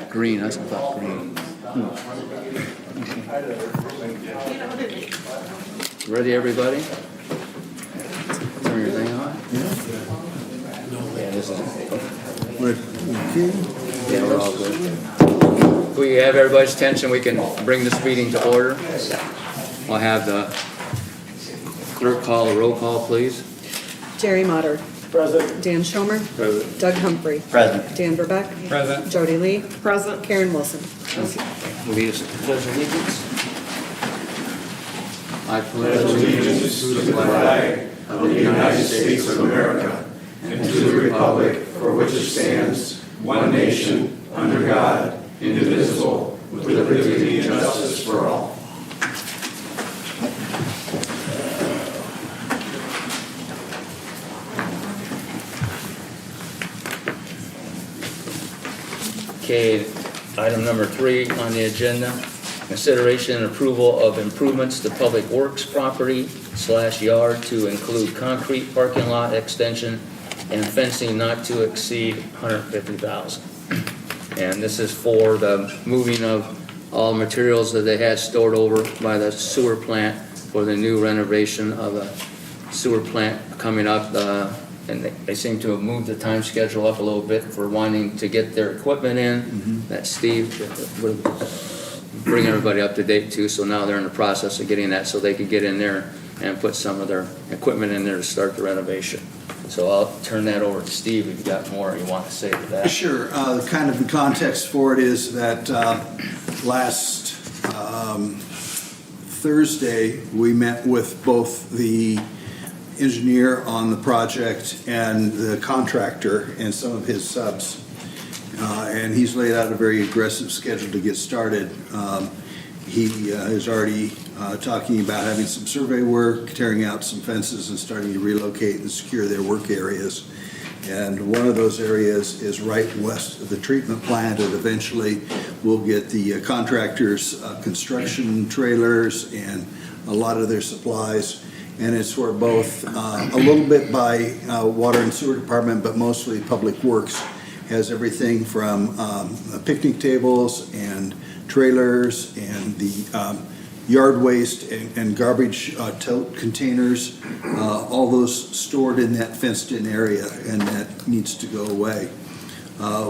Green, I thought green. Ready, everybody? Turn your thing on? Yeah, this is. Yeah, we're all good. If we have everybody's attention, we can bring this meeting to order. I'll have the clerk call a roll call, please. Jerry Motter. Present. Dan Schomer. Present. Doug Humphrey. Present. Dan Verbeck. Present. Jody Lee. Present. Karen Wilson. Lead us to the pledge of allegiance. I pledge allegiance to the flag of the United States of America and to the republic for which it stands, one nation, under God, indivisible, with liberty and justice for all. Okay, item number 3 on the agenda, consideration and approval of improvements to public works property / yard to include concrete parking lot extension and fencing not to exceed $150,000. And this is for the moving of all materials that they had stored over by the sewer plant for the new renovation of the sewer plant coming up. And they seem to have moved the time schedule up a little bit for wanting to get their equipment in. That Steve would bring everybody up to date too, so now they're in the process of getting that so they could get in there and put some of their equipment in there to start the renovation. So I'll turn that over to Steve if you got more you want to say to that. Sure. Kind of the context for it is that last Thursday, we met with both the engineer on the project and the contractor and some of his subs. And he's laid out a very aggressive schedule to get started. He is already talking about having some survey work, tearing out some fences and starting to relocate and secure their work areas. And one of those areas is right west of the treatment plant, and eventually we'll get the contractors' construction trailers and a lot of their supplies. And it's for both, a little bit by Water and Sewer Department, but mostly Public Works. Has everything from picnic tables and trailers and the yard waste and garbage tote containers, all those stored in that fenced-in area, and that needs to go away.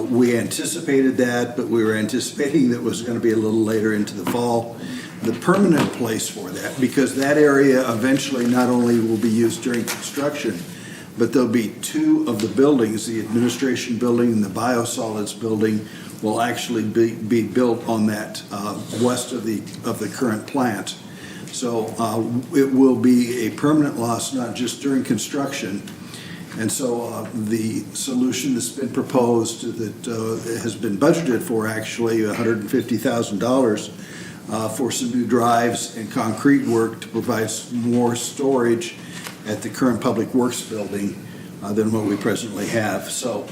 We anticipated that, but we were anticipating that it was going to be a little later into the fall. The permanent place for that, because that area eventually not only will be used during construction, but there'll be 2 of the buildings, the administration building and the biosolids building, will actually be built on that west of the current plant. So it will be a permanent loss, not just during construction. And so the solution that's been proposed that has been budgeted for actually $150,000 for some new drives and concrete work to provide more storage at the current Public Works building than what we presently have. So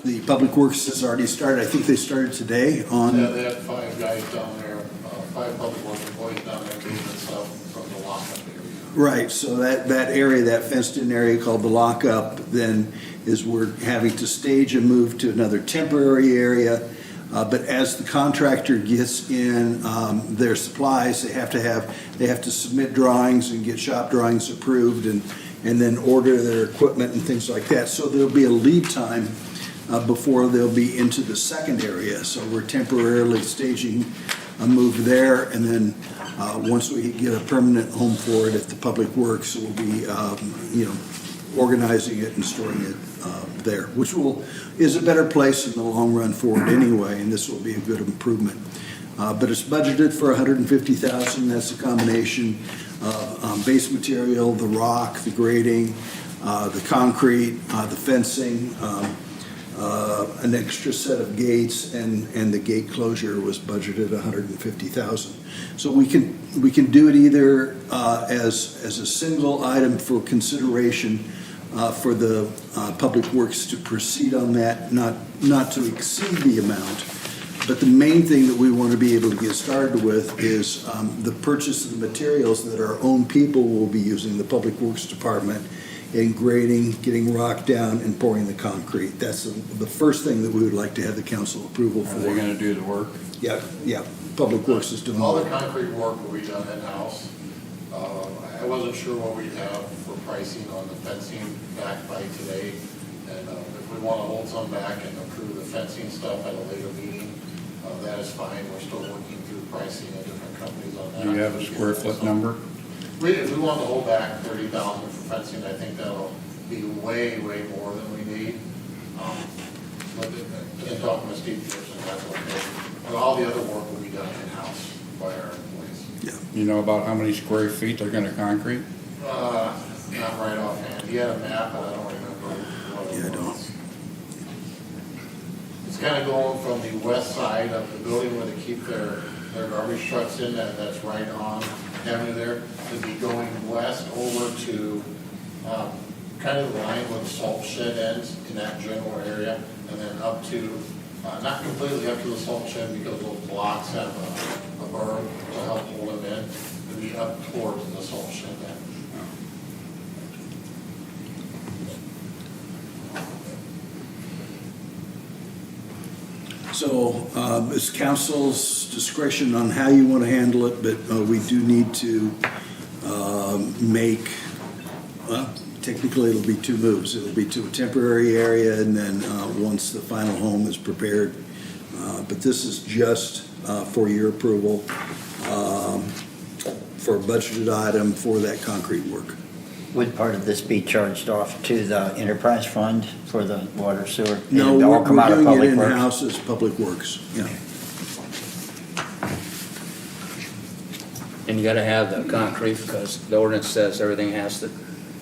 the Public Works has already started. I think they started today on. Yeah, they have 5 guys down there, 5 Public Works employees down there doing stuff from the lockup area. Right, so that area, that fenced-in area called the lockup, then is we're having to stage and move to another temporary area. But as the contractor gets in their supplies, they have to submit drawings and get shop drawings approved and then order their equipment and things like that. So there'll be a lead time before they'll be into the second area. So we're temporarily staging a move there, and then once we get a permanent home for it at the Public Works, we'll be organizing it and storing it there, which is a better place in the long run for it anyway, and this will be a good improvement. But it's budgeted for $150,000. That's a combination of base material, the rock, the grading, the concrete, the fencing, an extra set of gates, and the gate closure was budgeted $150,000. So we can do it either as a single item for consideration for the Public Works to proceed on that, not to exceed the amount. But the main thing that we want to be able to get started with is the purchase of the materials that our own people will be using, the Public Works Department, and grading, getting rock down, and pouring the concrete. That's the first thing that we would like to have the council approval Are they for. gonna do the work? Yeah, yeah, Public Works is doing All all the concrete work will be done in-house. I wasn't sure what we'd have for pricing on the fencing back by today. And if we want to hold some back and approve the fencing stuff at a later meeting, that is fine. We're still working through pricing of different companies on that. Do you have a square foot number? If we want to hold back 30,000 for fencing, I think that'll be way, way more than we need. But in talking with Steve Pearson, that's okay. But all the other work will be done in-house by our employees. Yeah. You know about how many square feet they're gonna concrete? Not right offhand. He had a map, but I don't remember what it was. Yeah, I don't. It's kind of going from the west side of the building where they keep their garbage trucks in, that's right on Avenue there, to be going west over to, kind of the line where the salt shed ends in that general area, and then up to, not completely up to the salt shed because those blocks have a berm to help hold them in, to be up towards the salt shed then. So it's council's discretion on how you want to handle it, but we do need to make, well, technically it'll be two moves. It'll be to a temporary area and then once the final home is prepared. But this is just for your approval for a budgeted item for that concrete work. Would part of this be charged off to the enterprise fund for the water sewer? No, It'd all we're come out of doing it Public Works? in-house as Public Works, yeah. And you gotta have the concrete because the ordinance says everything has to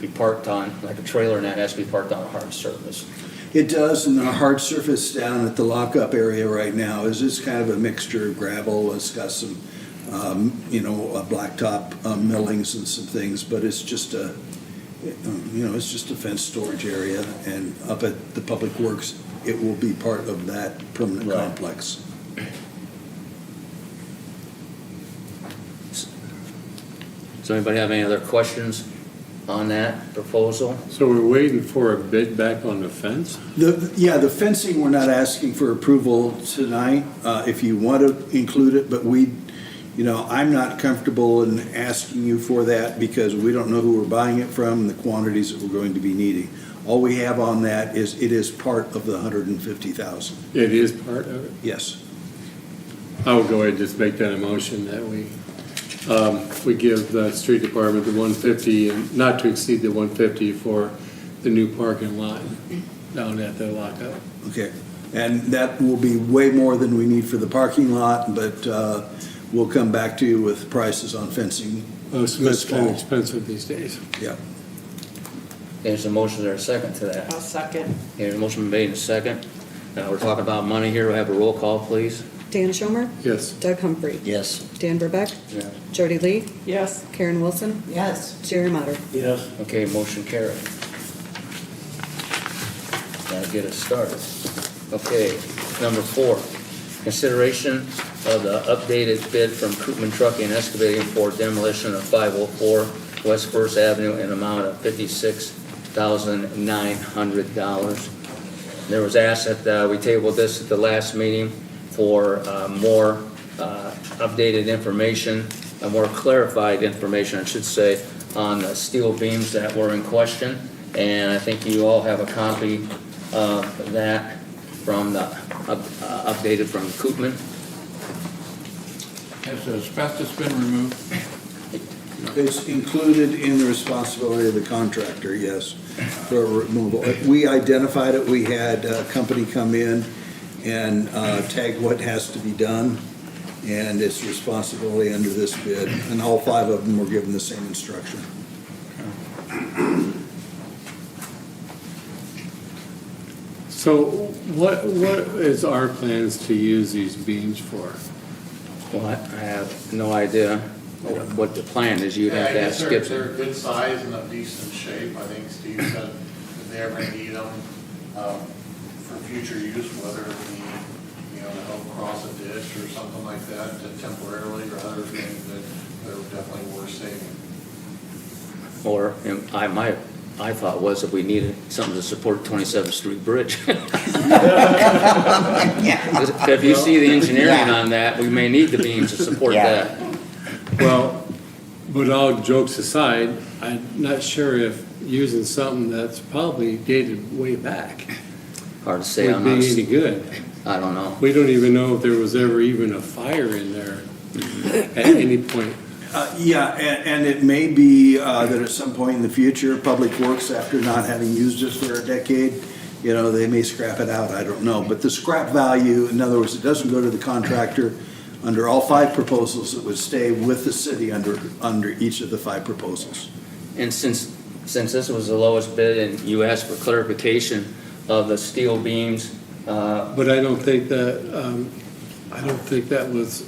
be parked on, like a trailer, and that has to be parked on a hard surface. It does, and the hard surface down at the lockup area right now is just kind of a mixture of gravel. It's got some, blacktop millings and some things, but it's just it's just a fenced storage area. And up at the Public Works, it will be part of that permanent Right. complex. Does anybody have any other questions on that proposal? So we're waiting for a bid back on the fence? The fencing, we're not asking for approval tonight, if you want to include it, but I'm not comfortable in asking you for that because we don't know who we're buying it from and the quantities that we're going to be needing. All we have on that is it is part of the 150,000. It is part of it? Yes. I will go ahead and just make that a motion that we give the street department the 150 and not to exceed the 150 for the new parking lot down at the lockup. Okay. And that will be way more than we need for the parking lot, but we'll come back to you with prices on fencing. Most of it's kind of expensive these days. Yeah. There's a motion, there a second to that? I'll second. There's a motion made in a second. Now, we're talking about money here. We'll have a roll call, please. Dan Schomer, Yes. Doug Humphrey, Yes. Dan Verbeck, Yeah. Jody Lee, Yes. Karen Wilson, Yes. Jerry Motter. Yes. Okay, motion carried. That'll get us started. Okay, number 4, consideration of the updated bid from Koopman Trucking and Excavating for demolition of 504 West First Avenue in amount of $56,900. There was asked that we tabled this at the last meeting for more updated information, more clarified information, I should say, on the steel beams that were in question. And I think you all have a copy of that from the updated from Koopman. Has the asbestos been removed? It's included in the responsibility of the contractor, yes, for removal. We identified it, we had a company come in and tag what has to be done, and it's responsibility under this bid, and all 5 of them were given the same instruction. So what is our plans to use these beams for? Well, I have no idea what the plan is. You'd have to ask They're Gibson. a good size and of decent shape. I think Steve said if they ever need them for future use, whether it be, to help cross a ditch or something like that, to temporarily or other things, that they're definitely worth saving. Or my I thought was if we needed something to support 27th Street Bridge. Yeah. If you see the engineering on that, we may need the beams to support Yeah. that. Well, but all jokes aside, I'm not sure if using something that's probably dated way back Hard to say, would I'm be not, any good. I don't know. We don't even know if there was ever even a fire in there at any point. Yeah, and it may be that at some point in the future, Public Works, after not having used it for a decade, you know, they may scrap it out, I don't know. But the scrap value, in other words, it doesn't go to the contractor. Under all 5 proposals, it would stay with the city under each of the 5 proposals. And since this was the lowest bid and you asked for clarification of the steel beams, But I don't think that was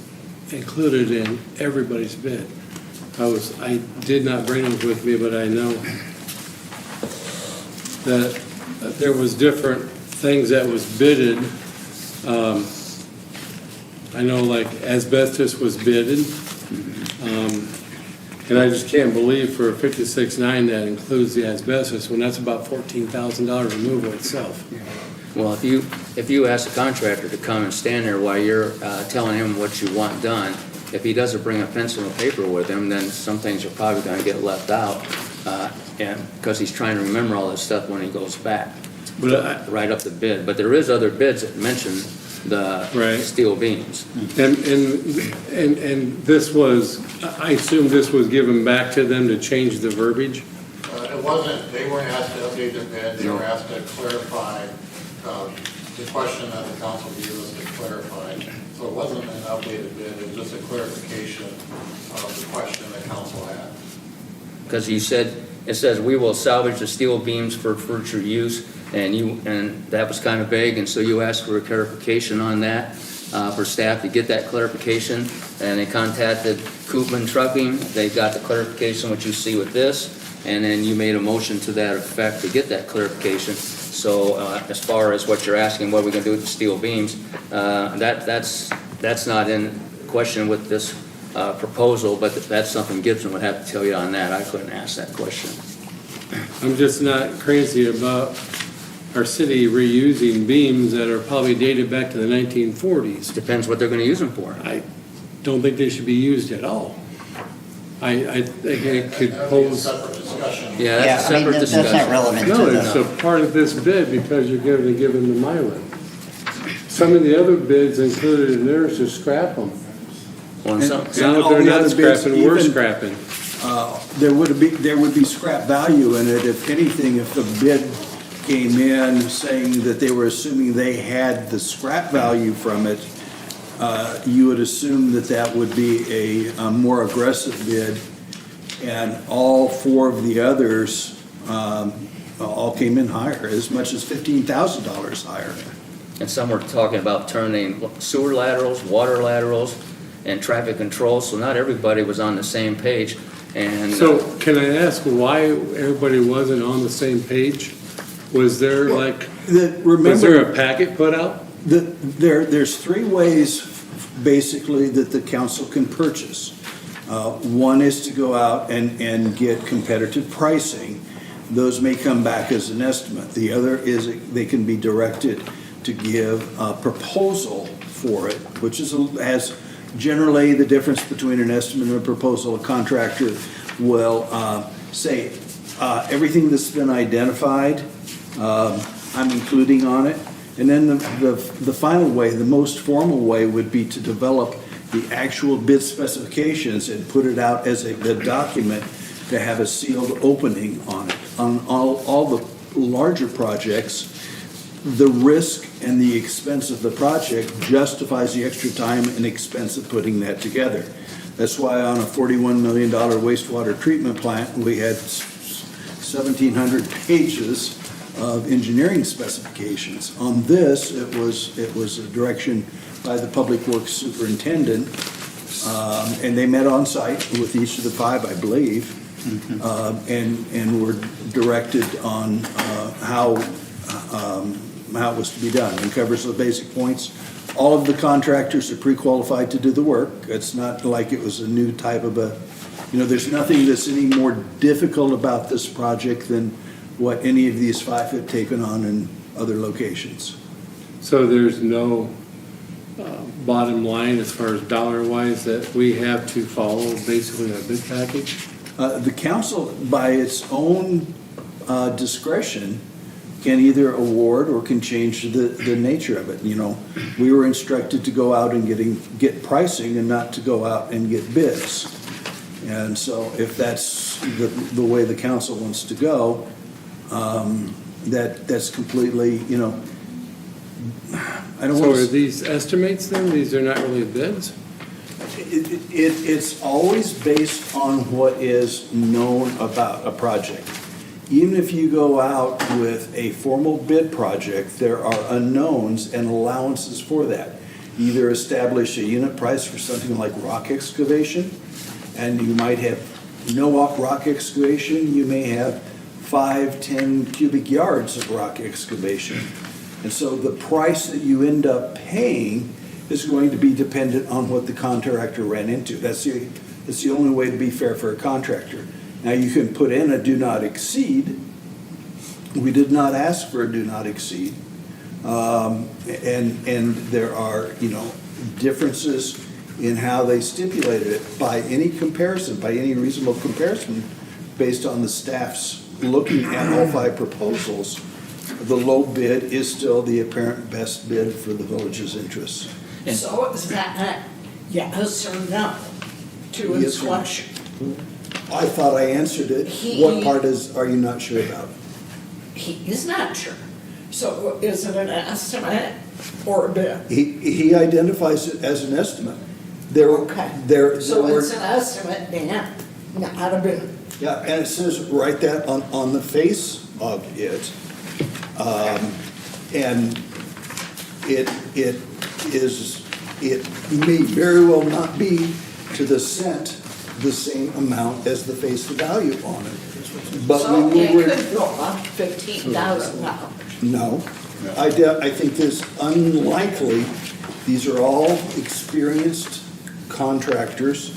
included in everybody's bid. I did not bring them with me, but I know that there was different things that was bidded. I know like asbestos was bidded. And I just can't believe for 56.9 that includes the asbestos when that's about $14,000 removal itself. well, if you ask a contractor to come and stand there while you're telling him what you want done, if he doesn't bring a pencil and paper with him, then some things are probably gonna get left out, and, because he's trying to remember all this stuff when he goes back, But write up the bid. But there is other bids that mention the Right. steel beams. And this was, I assume this was given back to them to change the verbiage? It wasn't, they weren't asked to update their bid, they were asked to clarify the question that the council gave us to clarify. So it wasn't an updated bid, it was just a clarification of the question the council had. Because you said, it says, we will salvage the steel beams for future use, and that was kind of vague, and so you asked for a clarification on that, for staff to get that clarification, and they contacted Koopman Trucking, they got the clarification, what you see with this, and then you made a motion to that effect to get that clarification. So, as far as what you're asking, what are we gonna do with the steel beams, that's not in question with this proposal, but that's something Gibson would have to tell you on that. I couldn't ask that question. I'm just not crazy about our city reusing beams that are probably dated back to the 1940s. Depends what they're gonna use them for. I don't think they should be used at all. I think it could That would be a pose, separate discussion. Yeah, that's a I mean, separate that's not discussion. relevant to no, it's a the, part of this bid because you're going to give them the Milan. Some of the other bids included in there is to scrap them. Well, and some- And Now all they're the not other bids, scrapping, we're even- scrapping. There would be scrap value in it, if anything, if the bid came in saying that they were assuming they had the scrap value from it, you would assume that that would be a more aggressive bid, and all 4 of the others all came in higher, as much as $15,000 higher. And some were talking about turning sewer laterals, water laterals, and traffic control, so not everybody was on the same page. And So can I ask why everybody wasn't on the same page? Was there like, was Remember, there a packet put out? there's 3 ways, basically, that the council can purchase. One is to go out and get competitive pricing. Those may come back as an estimate. The other is they can be directed to give a proposal for it, which has generally the difference between an estimate and a proposal. A contractor will say, everything that's been identified, I'm including on it. And then the final way, the most formal way, would be to develop the actual bid specifications and put it out as a document to have a sealed opening on it. On all the larger projects, the risk and the expense of the project justifies the extra time and expense of putting that together. That's why on a $41 million wastewater treatment plant, we had 1,700 pages of engineering specifications. On this, it was a direction by the Public Works Superintendent, and they met on site with each of the 5, I believe, and were directed on how it was to be done, and covers the basic points. All of the contractors are pre-qualified to do the work. It's not like it was a new type of there's nothing that's any more difficult about this project than what any of these five have taken on in other locations. So there's no bottom line as far as dollar-wise that we have to follow basically a bid package? The council, by its own discretion, can either award or can change the nature of it. You know, we were instructed to go out and get pricing and not to go out and get bids. And so if that's the way the council wants to go, that's completely, you know, I don't So want are to. these estimates then? These are not really bids? It's always based on what is known about a project. Even if you go out with a formal bid project, there are unknowns and allowances for that. Either establish a unit price for something like rock excavation, and you might have no rock excavation, you may have 5-10 cubic yards of rock excavation. And so the price that you end up paying is going to be dependent on what the contractor ran into. That's the only way to be fair for a contractor. Now, you can put in a do not exceed. We did not ask for a do not exceed. And there are, you know, differences in how they stipulated it by any comparison, by any reasonable comparison, based on the staff's looking at all five proposals. The low bid is still the apparent best bid for the village's interests. So is that yes or no to his Yes or no. question? I thought I answered it. What part are you not sure about? He's not sure. So is it an estimate or a bid? He identifies it as an estimate. Okay. There So were, it's an estimate, Dan, not a bid. yeah, and it says right that on the face of it. And it may very well not be to the cent the same amount as the face value on it. But So we it will, could go up $15,000. no, I think this unlikely. These are all experienced contractors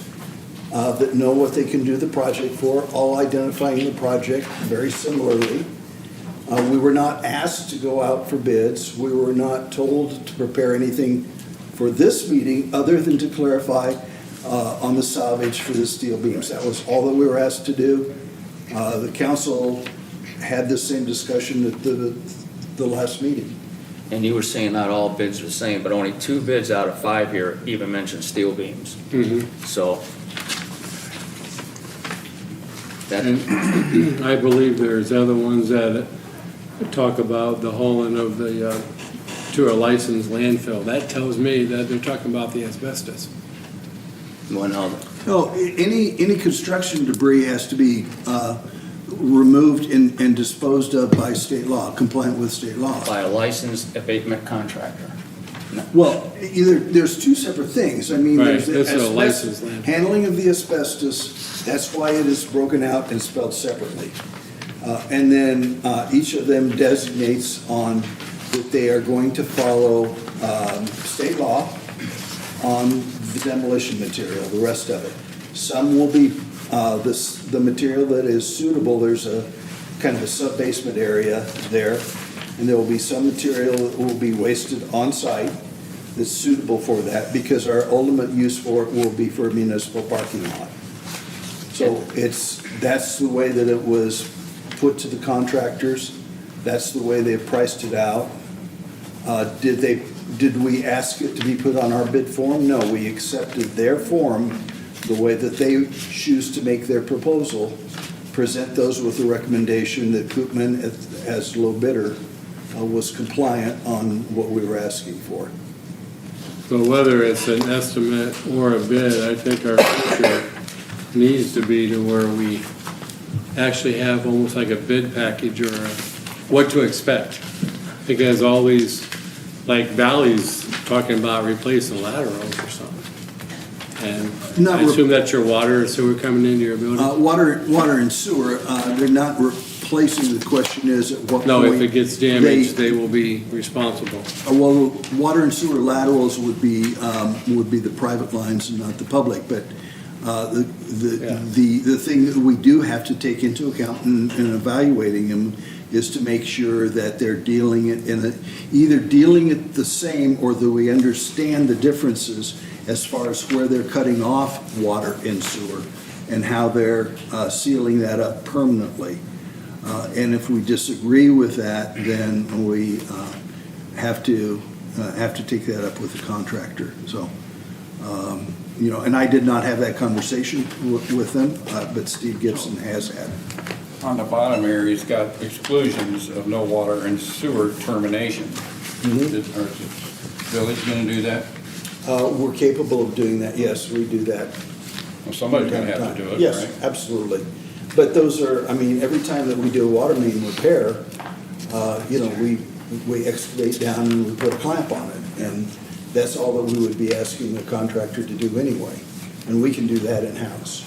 that know what they can do the project for, all identifying the project very similarly. We were not asked to go out for bids. We were not told to prepare anything for this meeting other than to clarify on the salvage for the steel beams. That was all that we were asked to do. The council had the same discussion at the last meeting. And you were saying not all bids are the same, but only 2 bids out of 5 here even mention steel beams. So that, And I believe there's other ones that talk about the hauling of the, to a licensed landfill. That tells me that they're talking about the asbestos. one other. No, any construction debris has to be removed and disposed of by state law, compliant with state law. By a licensed abatement contractor. Well, there's two separate things. I mean, Right, there's the this is a licensed asbestos, landfill. handling of the asbestos, that's why it is broken out and spelled separately. And then each of them designates on that they are going to follow state law on the demolition material, the rest of it. Some will be, the material that is suitable, there's a kind of a sub-basement area there, and there will be some material that will be wasted on-site that's suitable for that, because our ultimate use for it will be for a municipal parking lot. So that's the way that it was put to the contractors, that's the way they've priced it out. Did we ask it to be put on our bid form? No, we accepted their form, the way that they choose to make their proposal, present those with the recommendation that Koopman, as low bidder, was compliant on what we were asking for. So whether it's an estimate or a bid, I think our future needs to be to where we actually have almost like a bid package or what to expect. Because all these, like Valley's talking about replacing laterals or something. And Not I assume that's your water or sewer coming into your building? Water and sewer, they're not replacing, the question is at what point. No, if it gets damaged, they will be responsible. Well, water and sewer laterals would be the private lines and not the public, but the thing that we do have to take into account in evaluating them is to make sure that they're dealing it either dealing it the same or that we understand the differences as far as where they're cutting off water and sewer and how they're sealing that up permanently. And if we disagree with that, then we have to take that up with the contractor. So, and I did not have that conversation with them, but Steve Gibson has had it. On the bottom here, he's got exclusions of no water and sewer termination. Is the village gonna do that? We're capable of doing that, yes, we do that. Well, somebody's gonna have to do it, right? Yes, absolutely. But those are, every time that we do a water main repair, we excavate down and we put a clamp on it. And that's all that we would be asking the contractor to do anyway. And we can do that in-house.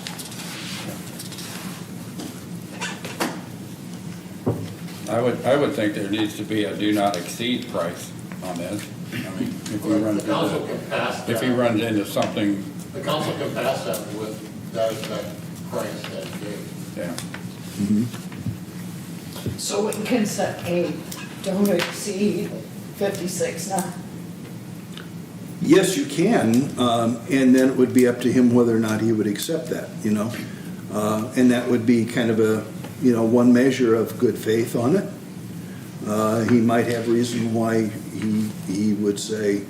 I would think there needs to be a do not exceed price on this. If we run The council into, can pass if he that, runs into something, the council can pass that with that price that he gave. yeah. So we can set a don't exceed 56 now. Yes, you can, and then it would be up to him whether or not he would accept that, And that would be kind of a, one measure of good faith on it. He might have reason why he would say,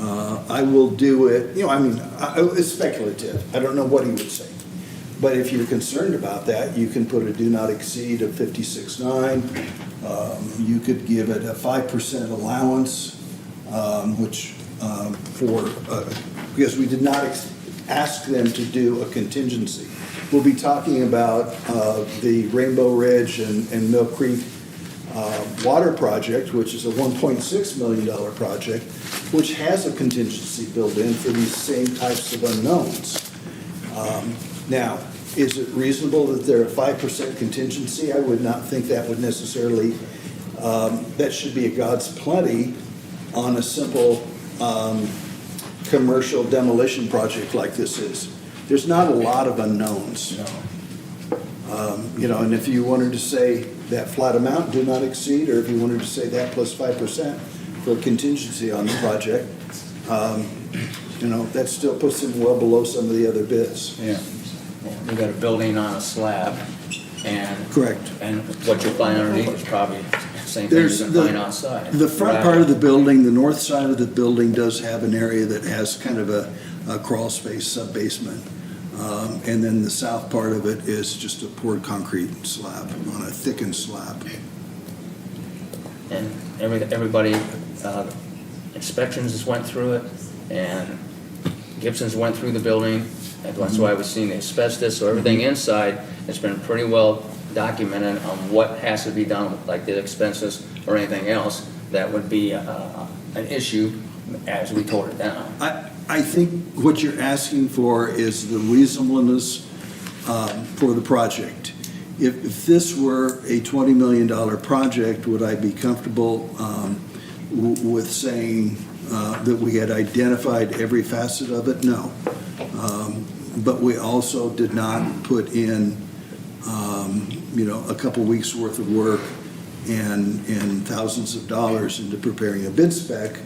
I will do it, it's speculative. I don't know what he would say. But if you're concerned about that, you can put a do not exceed of 56.9. You could give it a 5% allowance, which because we did not ask them to do a contingency. We'll be talking about the Rainbow Ridge and Mill Creek water project, which is a $1.6 million project, which has a contingency built in for these same types of unknowns. Now, is it reasonable that there are 5% contingency? I would not think that would necessarily, that should be a God's plenty on a simple commercial demolition project like this is. There's not a lot of unknowns. And if you wanted to say that flat amount, do not exceed, or if you wanted to say that plus 5% for contingency on the project, that still puts him well below some of the other bids. Yeah. You got a building on a slab, and. Correct. And what you find underneath is probably the same thing you're There's gonna find outside. the front part of the building, the north side of the building does have an area that has kind of a crawl space, sub-basement. And then the south part of it is just a poured concrete slab on a thickened slab. And everybody, inspections just went through it, and Gibson's went through the building. And that's why I was seeing the asbestos, so everything inside has been pretty well documented on what has to be done, like the expenses or anything else that would be an issue as we tore it down. I think what you're asking for is the reasonableness for the project. If this were a $20 million project, would I be comfortable with saying that we had identified every facet of it? No. But we also did not put in, a couple weeks' worth of work and thousands of dollars into preparing a bid spec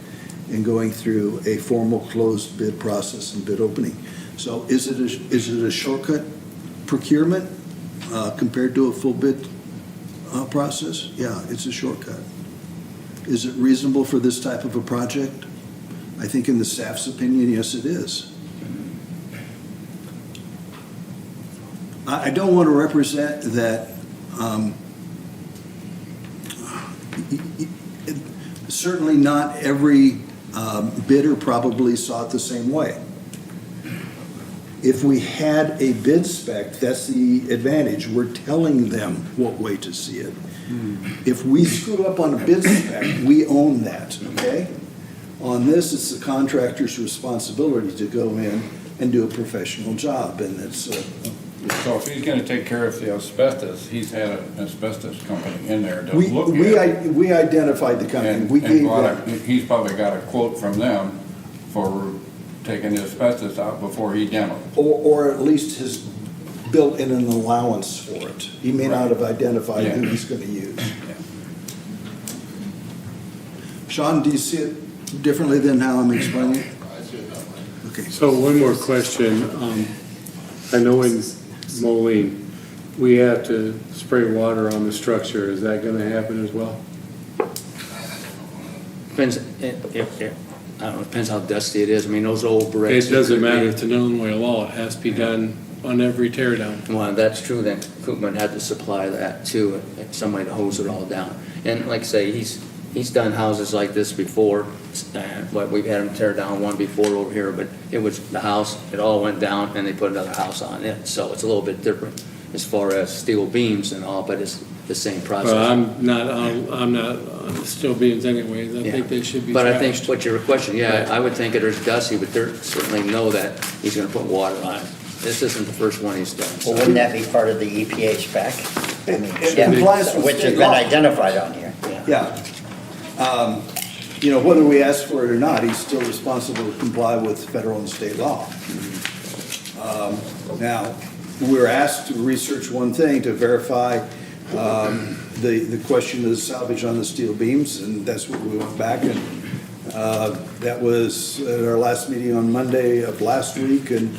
and going through a formal closed bid process and bid opening. So is it a shortcut procurement compared to a full bid process? Yeah, it's a shortcut. Is it reasonable for this type of a project? I think in the staff's opinion, yes, it is. I don't want to represent that certainly not every bidder probably saw it the same way. If we had a bid spec, that's the advantage. We're telling them what way to see it. If we screw up on a bid spec, we own that, okay? On this, it's the contractor's responsibility to go in and do a professional job, and it's So if he's gonna take care of the asbestos, he's had an asbestos company in there to we look at it. we identified the company. And We gave bought them. he's probably got a quote from them for taking the asbestos out before he demoed. Or at least has built in an allowance for it. He may not have identified who he's gonna use. Sean, do you see it differently than how I'm explaining it? I see it that way. Okay. So one more question. I know in Moline, we have to spray water on the structure. Is that gonna happen as well? Depends, I don't know, depends how dusty it is. I mean, those old bricks. It doesn't matter, it's an Illinois law, it has to be done on every tear down. Well, that's true, then Koopman had to supply that too, somebody to hose it all down. And like I say, he's done houses like this before, but we've had him tear down one before over here, but it was the house, it all went down and they put another house on it, so it's a little bit different as far as steel beams and all, but it's the same process. But I'm not on the steel beams anyways, I think they should be But I think trashed. what your question, yeah, I would think it is dusty, but they certainly know that he's gonna put water on it. This isn't the first one he's done. Well, wouldn't that be part of the EPA spec? I mean, It yeah, complies with which has state been law. identified on here. Yeah. You know, whether we ask for it or not, he's still responsible to comply with federal and state law. Now, we were asked to research one thing to verify the question of the salvage on the steel beams, and that's what we went back and that was at our last meeting on Monday of last week, and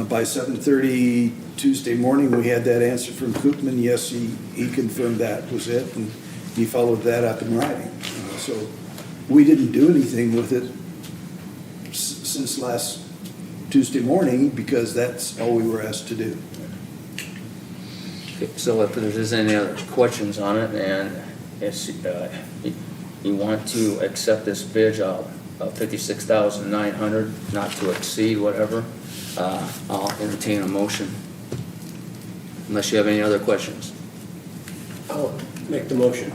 by 7:30 Tuesday morning, we had that answer from Koopman. Yes, he confirmed that was it, and he followed that up in writing. So we didn't do anything with it since last Tuesday morning, because that's all we were asked to do. Okay, so if there's any other questions on it, and it's, you want to accept this bid of $56,900, not to exceed whatever, I'll entertain a motion. Unless you have any other questions. I'll make the motion.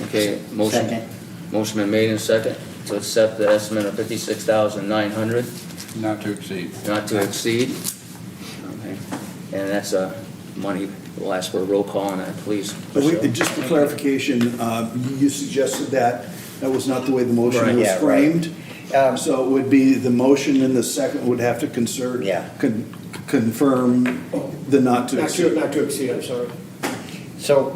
Okay, motion. Second. Motion been made and second to accept the estimate of $56,900, Not to exceed. not to exceed. Okay, and that's money. We'll ask for a roll call on that, please. But just for clarification, you suggested that was not the way the motion Right. was Yeah, right. framed. So it would be the motion and the second would have to confirm the not to exceed. Not to exceed, I'm sorry. So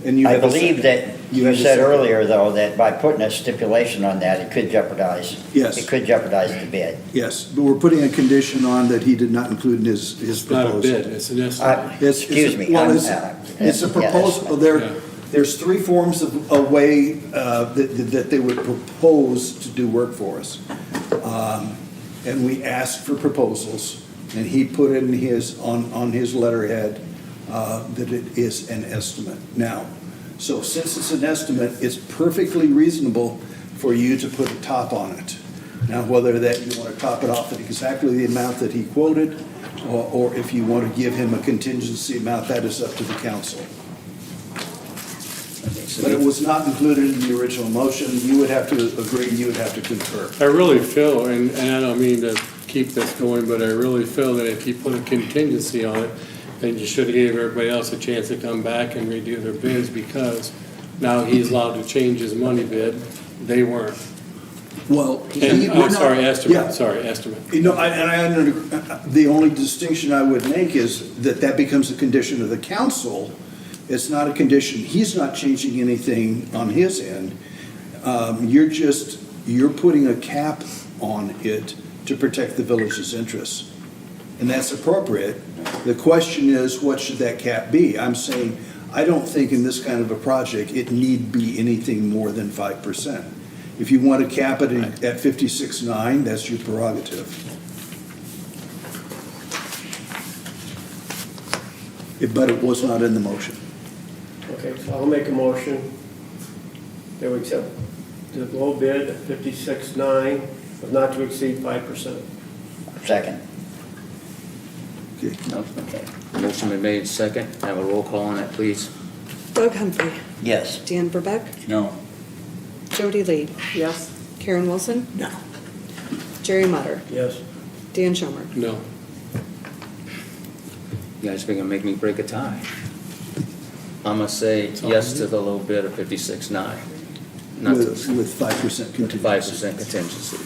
And you I have a believe second. that You you have a said second. earlier, though, that by putting a stipulation on that, it could jeopardize. Yes. It could jeopardize the bid. Yes, but we're putting a condition on that he did not include in his It's not a proposal. bid, it's an estimate. Excuse me. Well, I'm, it's a yeah, proposal, Yeah. there's three forms of a way that they would propose to do work for us. And we asked for proposals, and he put in his, on his letterhead, that it is an estimate. Now, so since it's an estimate, it's perfectly reasonable for you to put a top on it. Now, whether that you want to top it off at exactly the amount that he quoted, or if you want to give him a contingency amount, that is up to the council. But it was not included in the original motion. You would have to agree, you would have to concur. I really feel, and I don't mean to keep this going, but I really feel that if you put a contingency on it, then you should have gave everybody else a chance to come back and redo their bids, because now he's allowed to change his money bid. They weren't. Well, And, we're I'm sorry, not- estimate, yeah. sorry, estimate. You know, the only distinction I would make is that becomes a condition of the council. It's not a condition, he's not changing anything on his end. You're putting a cap on it to protect the village's interests. And that's appropriate. The question is, what should that cap be? I'm saying, I don't think in this kind of a project, it need be anything more than 5%. If you want to cap it at 56.9, that's your prerogative. But it was not in the motion. Okay, so I'll make a motion that we accept the low bid at 56.9, but not to exceed 5%. Second. Okay. No, okay. Motion been made and second. Have a roll call on that, please. Doug Humphrey. Yes. Dan Burbeck. No. Jody Lee. Yes? Karen Wilson. No. Jerry Motter. Yes. Dan Schomer. No. You guys are gonna make me break a tie. I'm gonna say yes to the low bid of 56.9. Not to With 5% contingency. 5% contingency.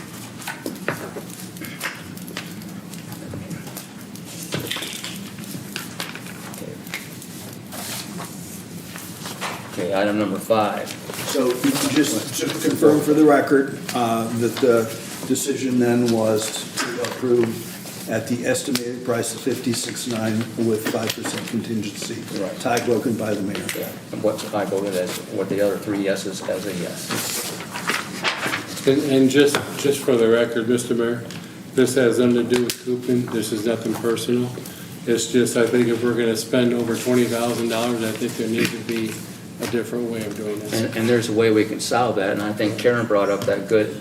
Okay, item number 5. So just to confirm for the record, that the decision then was to approve at the estimated price of 56.9 with 5% contingency. Right. Tie broken by the mayor. And what I voted as, what the other 3 yeses as a yes. And just for the record, Mr. Mayor, this has nothing to do with Coopman. This is nothing personal. It's just, I think if we're gonna spend over $20,000, I think there needs to be a different way of doing this. And there's a way we can solve that, and I think Karen brought up that good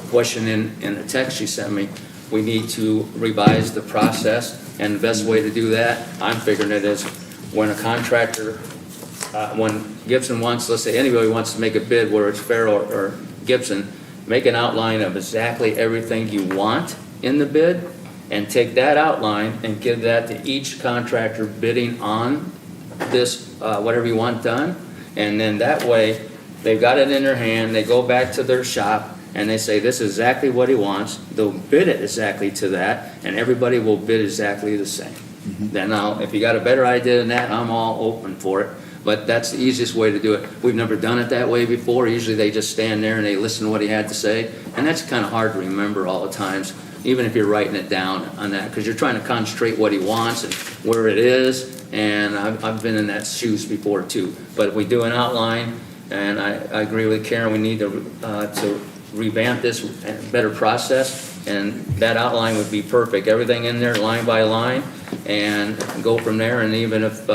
question in the text she sent me. We need to revise the process, and the best way to do that, I'm figuring it is, when a contractor, when Gibson wants, let's say anybody wants to make a bid, whether it's Farrell or Gibson, make an outline of exactly everything you want in the bid, and take that outline and give that to each contractor bidding on this, whatever you want done, and then that way, they've got it in their hand, they go back to their shop, and they say, this is exactly what he wants, they'll bid it exactly to that, and everybody will bid exactly the same. Then now, if you got a better idea than that, I'm all open for it, but that's the easiest way to do it. We've never done it that way before, usually they just stand there and they listen to what he had to say, and that's kind of hard to remember all the times, even if you're writing it down on that, because you're trying to concentrate what he wants and where it is, and I've been in that shoes before too. But if we do an outline, and I agree with Karen, we need to revamp this better process, and that outline would be perfect. Everything in there, line by line, and go from there. And even if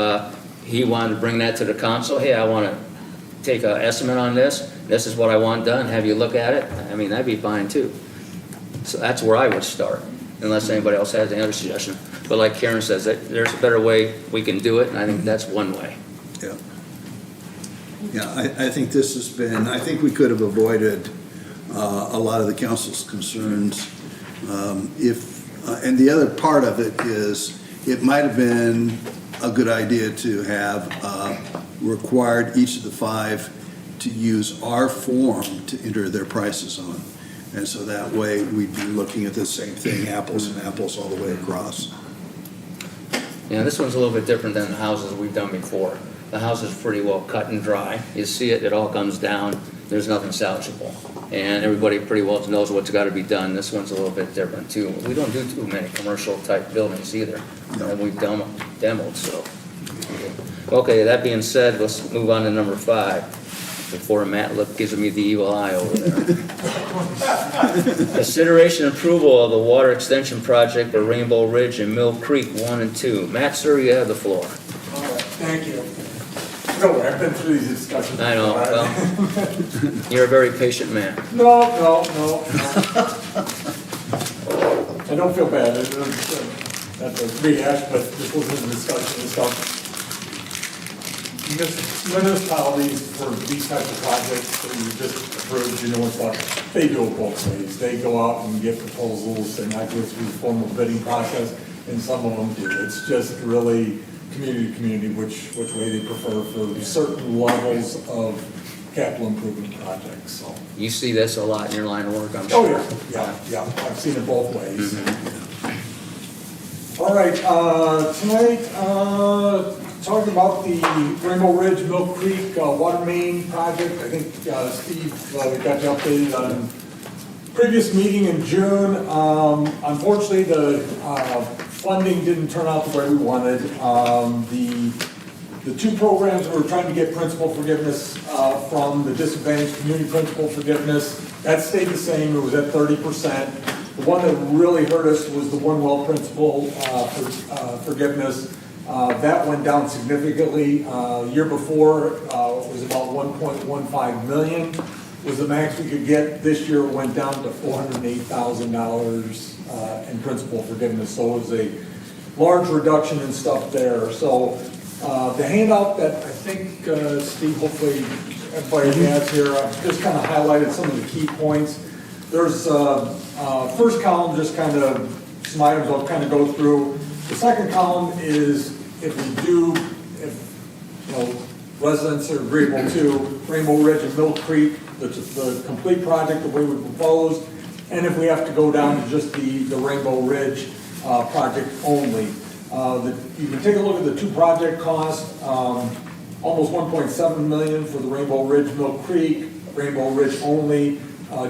he wanted to bring that to the council, hey, I want to take an estimate on this. This is what I want done. Have you look at it? I mean, that'd be fine too. So that's where I would start, unless anybody else has any other suggestion. But like Karen says, there's a better way we can do it, and I think that's one way. Yeah. Yeah, I think this has been, I think we could have avoided a lot of the council's concerns. And the other part of it is, it might have been a good idea to have required each of the 5 to use our form to enter their prices on. And so that way, we'd be looking at the same thing, apples and apples all the way across. Yeah, this one's a little bit different than the houses we've done before. The house is pretty well cut and dry. You see it, it all comes down. There's nothing salvageable. And everybody pretty well knows what's got to be done. This one's a little bit different too. We don't do too many commercial type buildings either. And we've demoed, so. Okay, that being said, let's move on to number 5. Before Matt gives me the evil eye over there. Consideration and approval of the water extension project for Rainbow Ridge and Mill Creek 1 and 2. Matt, sir, you have the floor. All right, thank you. No, I've been through these discussions. I know, well, you're a very patient man. No. I don't feel bad. That's a rehash, but this wasn't a discussion and stuff. Municipalities for these types of projects that you just approved, you know what's like, they do it both ways. They go out and get proposals and not go through the formal bidding process, and some of them do. It's just really community to community, which way they prefer for certain levels of capital improvement projects, so. You see this a lot in your line of work, I'm sure. Oh, yeah, I've seen it both ways. All right, tonight, talking about the Rainbow Ridge, Mill Creek water main project. I think Steve got you updated on previous meeting in June. Unfortunately, the funding didn't turn out the way we wanted. The 2 programs we were trying to get principal forgiveness from, the disadvantaged community principal forgiveness, that stayed the same. It was at 30%. The one that really hurt us was the one well principal forgiveness. That went down significantly. Year before, it was about 1.15 million was the max we could get. This year it went down to $408,000 in principal forgiveness. So it was a large reduction in stuff there. So the handout that I think, Steve, hopefully everybody has here, I've just kind of highlighted some of the key points. There's first column, just kind of some items I'll kind of go through. The second column is if residents are agreeable to Rainbow Ridge and Mill Creek, the complete project the way we proposed, and if we have to go down to just the Rainbow Ridge project only. You can take a look at the 2 project costs. almost 1.7 million for the Rainbow Ridge Mill Creek, Rainbow Ridge only,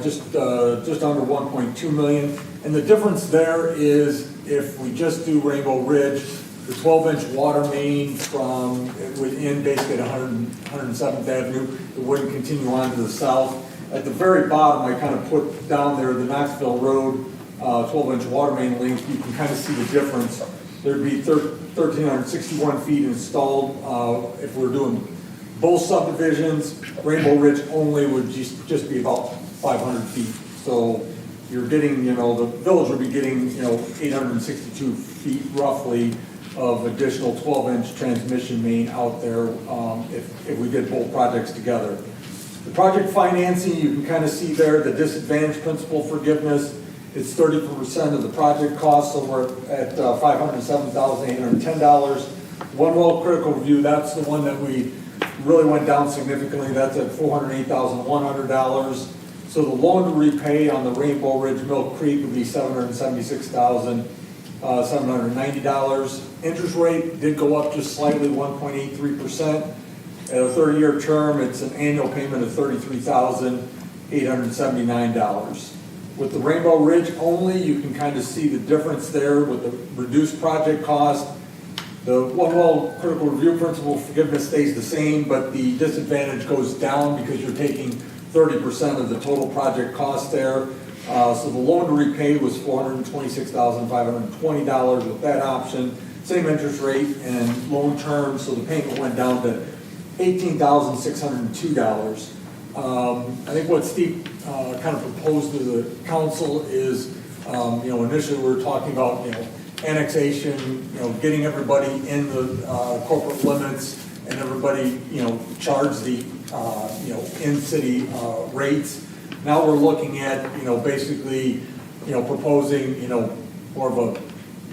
just under 1.2 million. And the difference there is if we just do Rainbow Ridge, the 12-inch water main from within basically at 107th Avenue, it wouldn't continue on to the south. At the very bottom, I kind of put down there the Knoxville Road 12-inch water main length. You can kind of see the difference. There'd be 1,361 feet installed. If we're doing both subdivisions, Rainbow Ridge only would just be about 500 feet. So you're getting, the village would be getting, 862 feet roughly of additional 12-inch transmission main out there if we did both projects together. The project financing, you can kind of see there, the disadvantage principal forgiveness. It's 30% of the project cost, so we're at $507,810. One well critical review, that's the one that we really went down significantly. That's at $408,100. So the loan to repay on the Rainbow Ridge Mill Creek would be $776,790. Interest rate did go up just slightly, 1.83%. At a 30-year term, it's an annual payment of $33,879. With the Rainbow Ridge only, you can kind of see the difference there with the reduced project cost. The one well critical review principal forgiveness stays the same, but the disadvantage goes down because you're taking 30% of the total project cost there. So the loan to repay was $426,520 with that option. Same interest rate and loan term, so the payment went down to $18,602. I think what Steve kind of proposed to the council is, initially we were talking about, annexation, getting everybody in the corporate limits and everybody, charge the, in-city rates. Now we're looking at, basically, proposing, more of a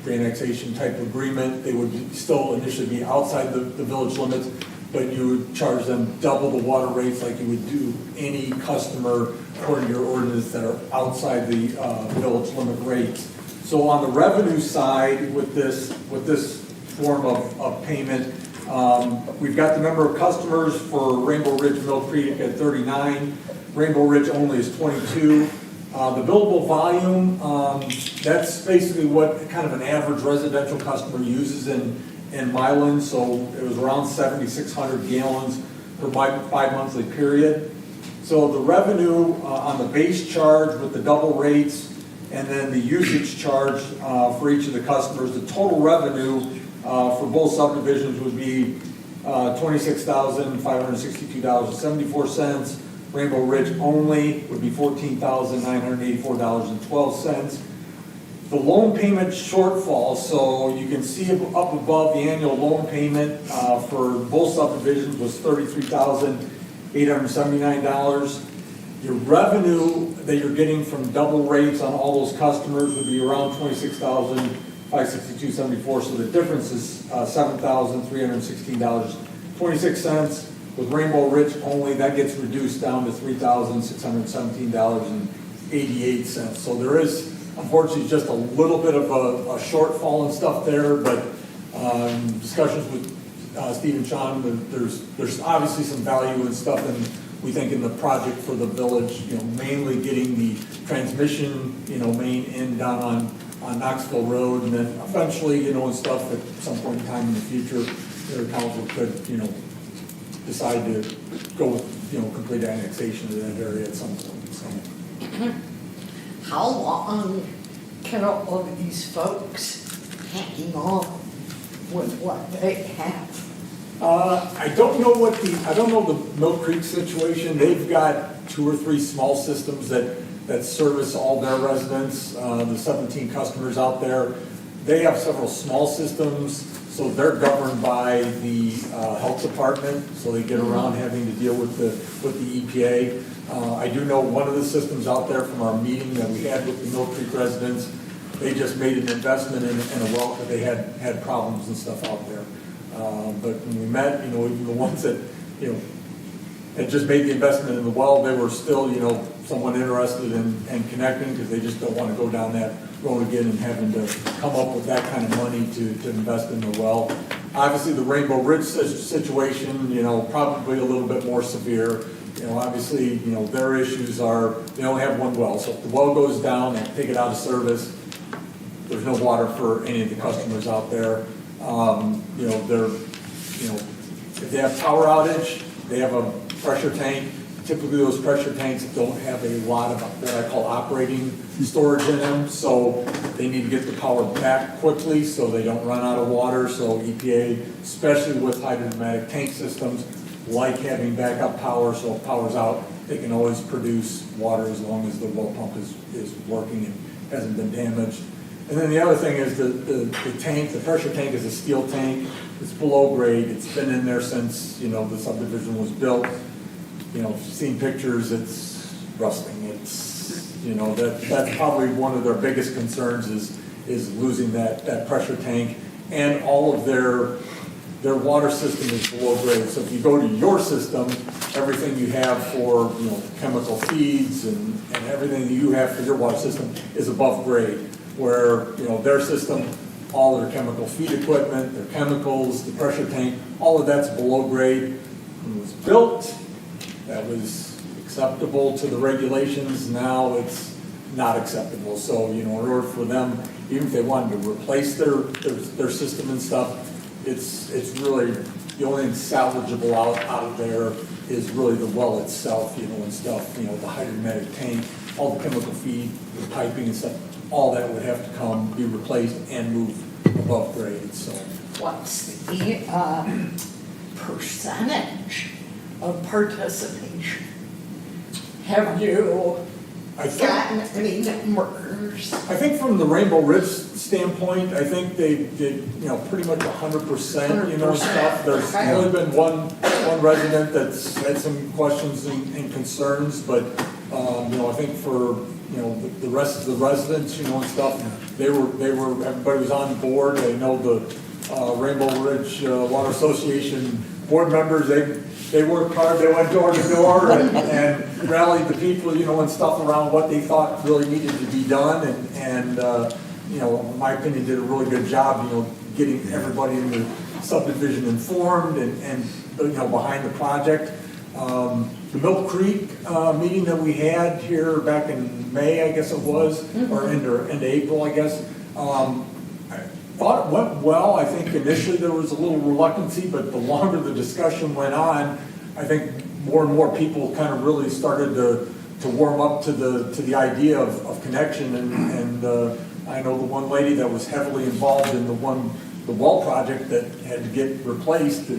pre-annexation type agreement. They would still initially be outside the village limits, but you would charge them double the water rates like you would do any customer according to your ordinance that are outside the village limit rates. So on the revenue side with this form of payment, we've got the number of customers for Rainbow Ridge Mill Creek at 39. Rainbow Ridge only is 22. The billable volume, that's basically what kind of an average residential customer uses in Milan, so it was around 7,600 gallons per 5-monthly period. So the revenue on the base charge with the double rates and then the usage charge for each of the customers, the total revenue for both subdivisions would be $26,562.74. Rainbow Ridge only would be $14,984.12. The loan payment shortfall, so you can see up above the annual loan payment for both subdivisions was $33,879. Your revenue that you're getting from double rates on all those customers would be around $26,562.74. So the difference is $7,316.26. With Rainbow Ridge only, that gets reduced down to $3,617.88. So there is, unfortunately, just a little bit of a shortfall and stuff there, but discussions with Steve and Sean, there's obviously some value and stuff, and we think in the project for the village, mainly getting the transmission, main in down on Knoxville Road, and then eventually, and stuff at some point in time in the future, the council could, decide to go with, complete annexation of that area at some point, so. How long can all of these folks hang on with what they have? I don't know the Mill Creek situation. They've got 2 or 3 small systems that service all their residents, the 17 customers out there. They have several small systems, so they're governed by the health department, so they get around having to deal with the EPA. I do know one of the systems out there from our meeting that we had with the Mill Creek residents, they just made an investment in a well that they had problems and stuff out there. But when we met, even the ones that, had just made the investment in the well, they were still, somewhat interested in connecting because they just don't want to go down that road again and having to come up with that kind of money to invest in the well. Obviously, the Rainbow Ridge situation, probably a little bit more severe. Obviously, their issues are, they only have one well. So if the well goes down, they take it out of service. There's no water for any of the customers out there. If they have power outage, they have a pressure tank. Typically, those pressure tanks don't have a lot of what I call operating storage in them, so they need to get the power back quickly so they don't run out of water. So EPA, especially with hydromatic tank systems, like having backup power, so if power's out, they can always produce water as long as the well pump is working and hasn't been damaged. And then the other thing is the tank, the pressure tank is a steel tank. It's below grade. It's been in there since, the subdivision was built. If you've seen pictures, it's rusting. That's probably one of their biggest concerns is losing that pressure tank. And all of their water system is below grade. So if you go to your system, everything you have for, chemical feeds and everything that you have for your water system is above grade. Where, their system, all their chemical feed equipment, their chemicals, the pressure tank, all of that's below grade. When it was built, that was acceptable to the regulations. Now it's not acceptable. So, in order for them, even if they wanted to replace their system and stuff, it's really, the only thing salvageable out of there is really the well itself, and stuff, the hydromatic tank, all the chemical feed, the piping and stuff, all that would have to be replaced and move above grade, so. What's the percentage of participation? Have you I think- gotten any numbers? I think from the Rainbow Ridge standpoint, I think they did, pretty much 100%, and stuff. There's Okay. only been one resident that's had some questions and concerns, but, I think for, the rest of the residents, and stuff, everybody was on board. I know the Rainbow Ridge Water Association board members, they worked hard, they went door to door and rallied the people, and stuff around what they thought really needed to be done, and in my opinion, did a really good job, getting everybody in the subdivision informed and behind the project. The Milk Creek meeting that we had here back in May, I guess it was, or into April, I guess, I thought it went well. I think initially there was a little reluctancy, but the longer the discussion went on, I think more and more people kind of really started to warm up to the idea of connection. And I know the one lady that was heavily involved in the well project that had to get replaced.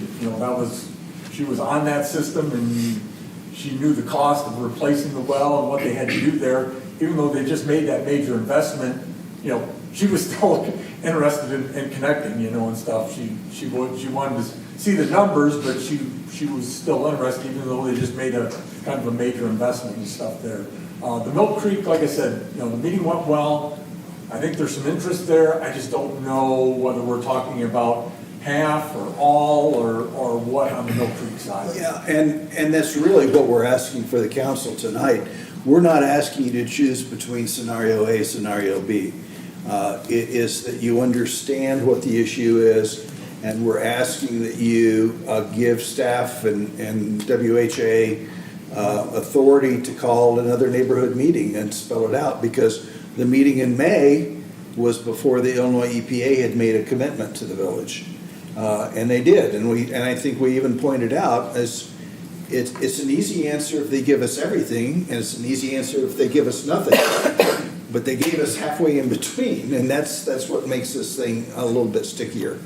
She was on that system, and she knew the cost of replacing the well and what they had to do there. Even though they just made that major investment, she was still interested in connecting, and stuff. She wanted to see the numbers, but she was still interested, even though they just made a kind of a major investment and stuff there. The Milk Creek, like I said, the meeting went well. I think there's some interest there. I just don't know whether we're talking about half or all or what on the Milk Creek side. Yeah, and that's really what we're asking for the council tonight. We're not asking you to choose between scenario A, scenario B. It is that you understand what the issue is, and we're asking that you give staff and WHA authority to call another neighborhood meeting and spell it out, because the meeting in May was before the Illinois EPA had made a commitment to the village. And they did, and I think we even pointed out as it's an easy answer if they give us everything, and it's an easy answer if they give us nothing. But they gave us halfway in between, and that's what makes this thing a little bit stickier.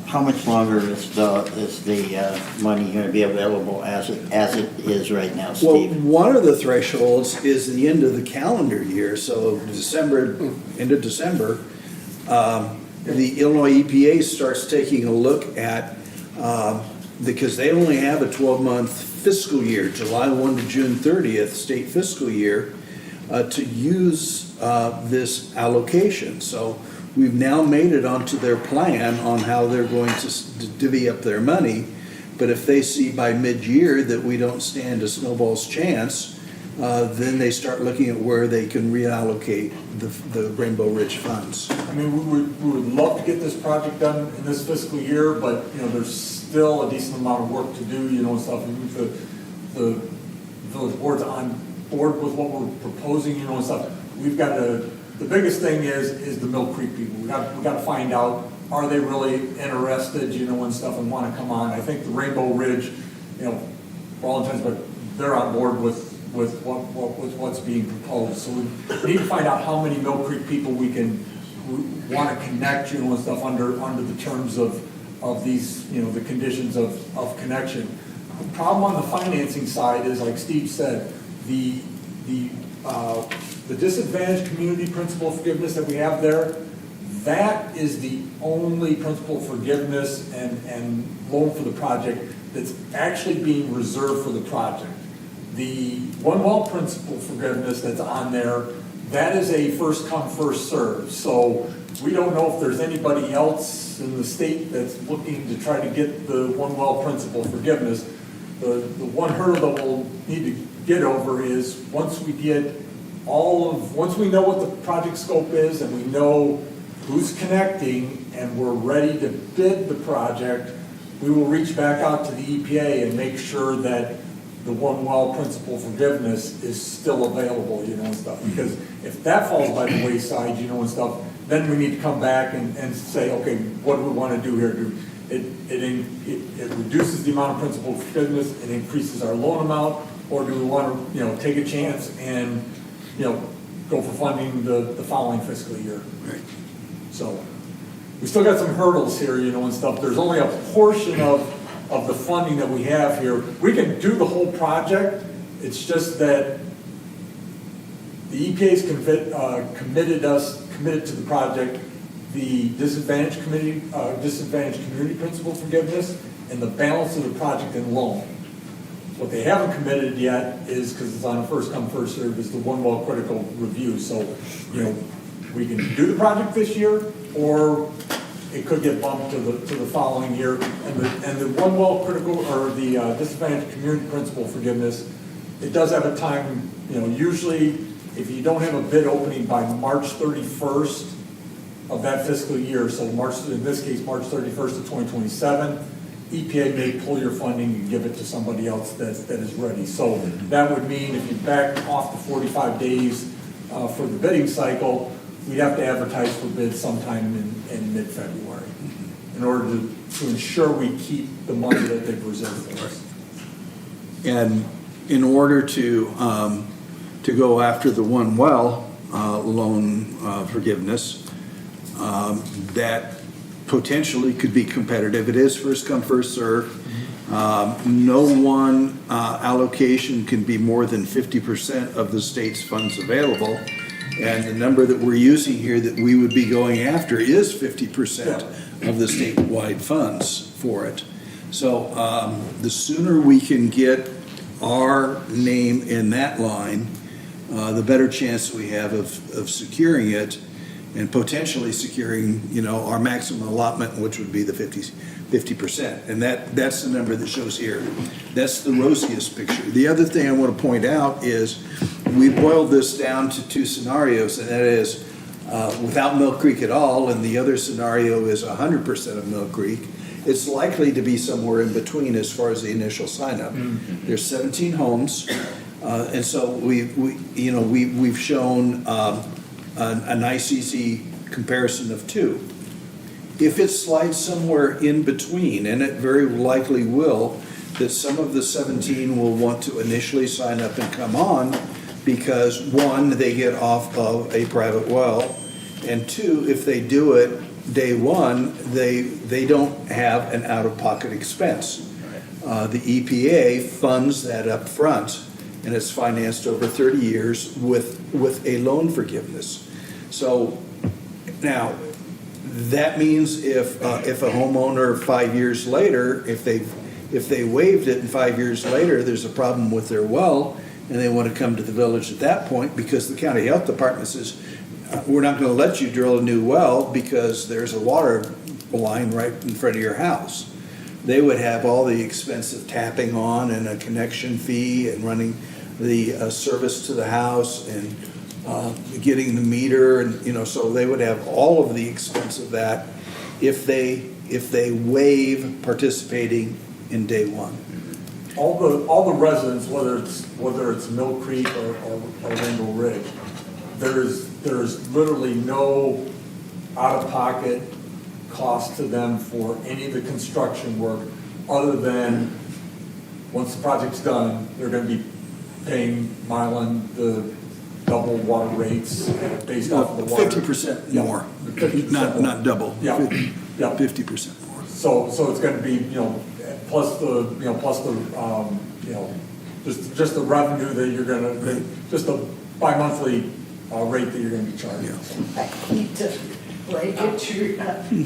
How much longer is the money going to be available as it is right now, Well, Steve? one of the thresholds is the end of the calendar year, so end of December, the Illinois EPA starts taking a look at, because they only have a 12-month fiscal year, July 1 to June 30th, state fiscal year, to use this allocation. So we've now made it onto their plan on how they're going to divvy up their money. But if they see by mid-year that we don't stand a snowball's chance, then they start looking at where they can reallocate the Rainbow Ridge funds. I mean, we would love to get this project done in this fiscal year, but, there's still a decent amount of work to do, and stuff. And the village board's on board with what we're proposing, and stuff. We've got the biggest thing is the Mill Creek people. We got to find out, are they really interested, and stuff, and want to come on. I think the Rainbow Ridge, for all intents, but they're on board with what's being proposed. So we need to find out how many Mill Creek people we want to connect, and stuff under the terms of these, the conditions of connection. The problem on the financing side is, like Steve said, the disadvantaged community principal forgiveness that we have there, that is the only principal forgiveness and loan for the project that's actually being reserved for the project. The one well principal forgiveness that's on there, that is a first come, first served. So we don't know if there's anybody else in the state that's looking to try to get the one well principal forgiveness. The one hurdle that we'll need to get over is once we know what the project scope is and we know who's connecting and we're ready to bid the project, we will reach back out to the EPA and make sure that the one well principal forgiveness is still available, and stuff. Because if that falls by the wayside, and stuff, then we need to come back and say, okay, what do we want to do here? It reduces the amount of principal forgiveness, it increases our loan amount, or do we want to, take a chance and, go for funding the following fiscal year? Right. So we still got some hurdles here, and stuff. There's only a portion of the funding that we have here. We can do the whole project. It's just that the EPA's committed to the project the disadvantaged community principal forgiveness and the balance of the project in loan. What they haven't committed yet is, because it's on a first come, first served, is the one well critical review. So, we can do the project this year, or it could get bumped to the following year. And the one well critical, or the disadvantaged community principal forgiveness, it does have a time, usually if you don't have a bid opening by March 31st of that fiscal year, so in this case, March 31st of 2027, EPA may pull your funding and give it to somebody else that is ready. So that would mean if you back off the 45 days for the bidding cycle, we'd have to advertise for bids sometime in mid-February in order to ensure we keep the money that they've reserved for us. And in order to go after the one well loan forgiveness, that potentially could be competitive. It is first come, first served. No one allocation can be more than 50% of the state's funds available. And the number that we're using here that we would be going after is 50% of the statewide funds for it. So the sooner we can get our name in that line, the better chance we have of securing it and potentially securing, our maximum allotment, which would be the 50%. And that's the number that shows here. That's the rosiest picture. The other thing I want to point out is we boiled this down to two scenarios, and that is without Mill Creek at all, and the other scenario is 100% of Mill Creek. It's likely to be somewhere in between as far as the initial sign-up. Mm-hmm. There's 17 homes, and so we've shown a nice, easy comparison of two. If it slides somewhere in between, and it very likely will, that some of the 17 will want to initially sign up and come on because, one, they get off of a private well, and two, if they do it day one, they don't have an out-of-pocket expense. The EPA funds that up front, and it's financed over 30 years with a loan forgiveness. So now, that means if a homeowner 5 years later, if they waived it and 5 years later there's a problem with their well and they want to come to the village at that point because the county health department says, we're not going to let you drill a new well because there's a water line right in front of your house. They would have all the expense of tapping on and a connection fee and running the service to the house and getting the meter, and, you know, so they would have all of the expense of that if they waive participating in day one. All the residents, whether it's Mill Creek or Rainbow Ridge, there's literally no out-of-pocket cost to them for any of the construction work, other than, once the project's done, they're gonna be paying Milan the double water rates based off of the water. 50% Yeah, more, 50% more. not double. Yeah, yeah. 50% more. So it's gonna be, you know, plus the, just the revenue that you're gonna, just the bi-monthly rate that you're gonna be charging. I hate to break it to you,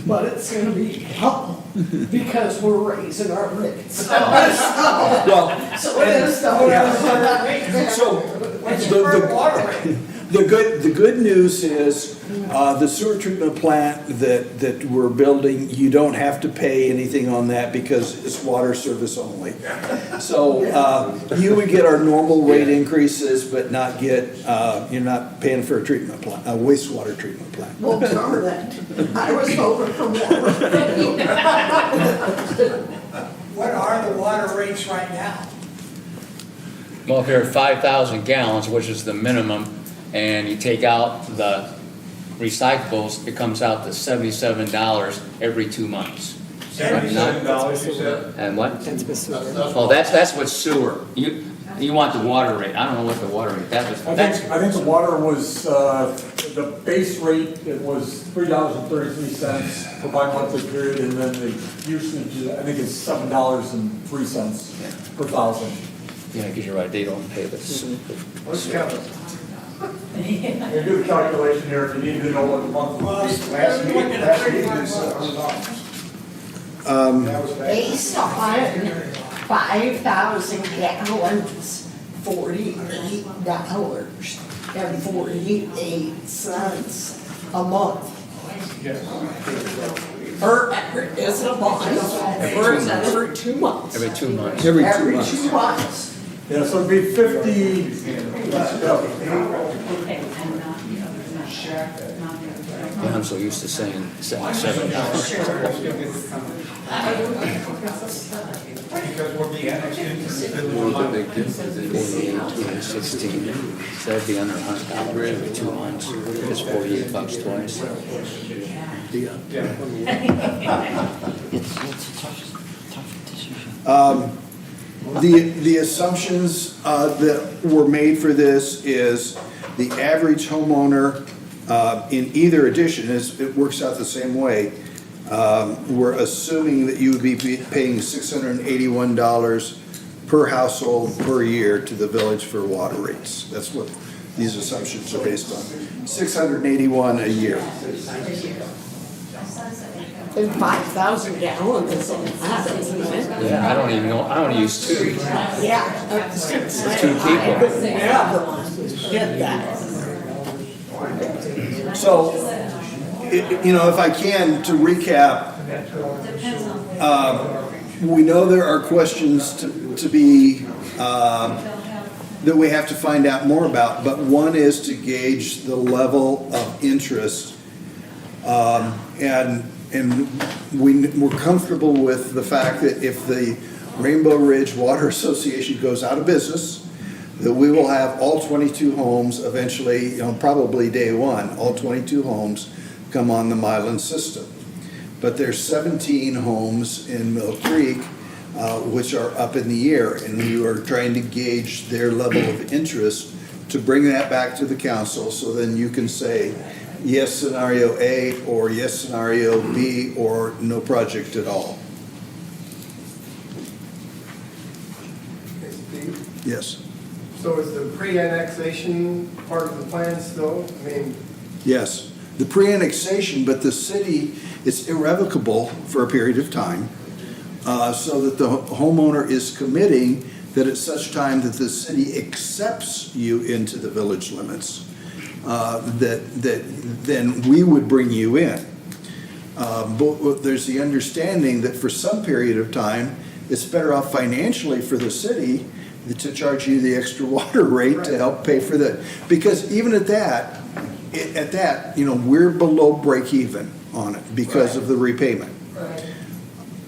but it's gonna be hell, because we're raising our rates. Well, So it is the whole. the good news is, the sewer treatment plant that we're building, you don't have to pay anything on that because it's water service only. So, you would get our normal rate increases, but not get, you're not paying for a treatment plant, a wastewater treatment plant. Well, darn it, I was hoping for more. What are the water rates right now? Well, if you're at 5,000 gallons, which is the minimum, and you take out the recyclables, it comes out to $77 every 2 months. $77, you said? And what? That's with sewer. Oh, that's with sewer. You want the water rate. I don't know what the water rate, that was, I think the water was, the base rate, it was $3.33 per bi-monthly period, and then the usage, I think it's $7.03 per thousand. yeah, because you're right, they don't pay this. Let's count it. You can do the calculation here if you need to know what the monthly. Last meeting was Based on 5,000 gallons, $48.48 a month. Or is it a month? Or is that every 2 months? Every 2 months. Every 2 Every months. 2 months. Yeah, so it'd be 50, Yeah, I'm so used to saying $77. because we're being annexed into the The big difference is 48 to 16. So that'd be under $100 every 2 months. It's $48 twice. It's a tough decision. The assumptions that were made for this is the average homeowner in either addition, it works out the same way. We're assuming that you would be paying $681 per household per year to the village for water rates. That's what these assumptions are based on. $681 a year. And 5,000 gallons is a lot, isn't it? Yeah, I don't even know, I only use 2. Yeah. For 2 people. Get that. So, you know, if I can, to recap, we know there are questions to be, that we have to find out more about, but one is to gauge the level of interest. And we're comfortable with the fact that if the Rainbow Ridge Water Association goes out of business, that we will have all 22 homes eventually, you know, probably day one, all 22 homes come on the Milan system. But there's 17 homes in Mill Creek, which are up in the air, and we are trying to gauge their level of interest to bring that back to the council, so then you can say, yes, scenario A, or yes, scenario B, or no project at all. Yes. So is the pre-annexation part of the plan still? I mean, Yes, the pre-annexation, but the city, it's irrevocable for a period of time, so that the homeowner is committing that at such time that the city accepts you into the village limits, that then we would bring you in. But there's the understanding that for some period of time, it's better off financially for the city to charge you the extra water rate to help pay for the, because even at that, we're below break even on it because of the repayment.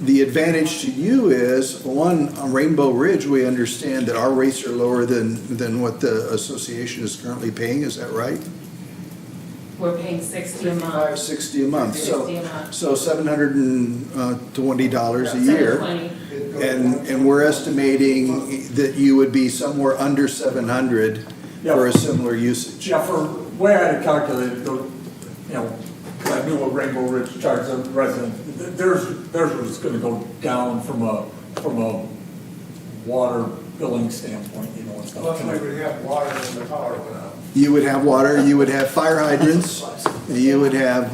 The advantage to you is, one, on Rainbow Ridge, we understand that our rates are lower than what the association is currently paying, is that right? We're paying 60 a month. 60 a month, 60 a month. so $720 a year. $720. And we're estimating that you would be somewhere under 700 for a similar usage. Yeah, for the way I had calculated, because I knew what Rainbow Ridge charged a resident, theirs was gonna go down from a water billing standpoint, and stuff. Plus, we would have water and the power went out. You would have water, you would have fire hydrants, you would have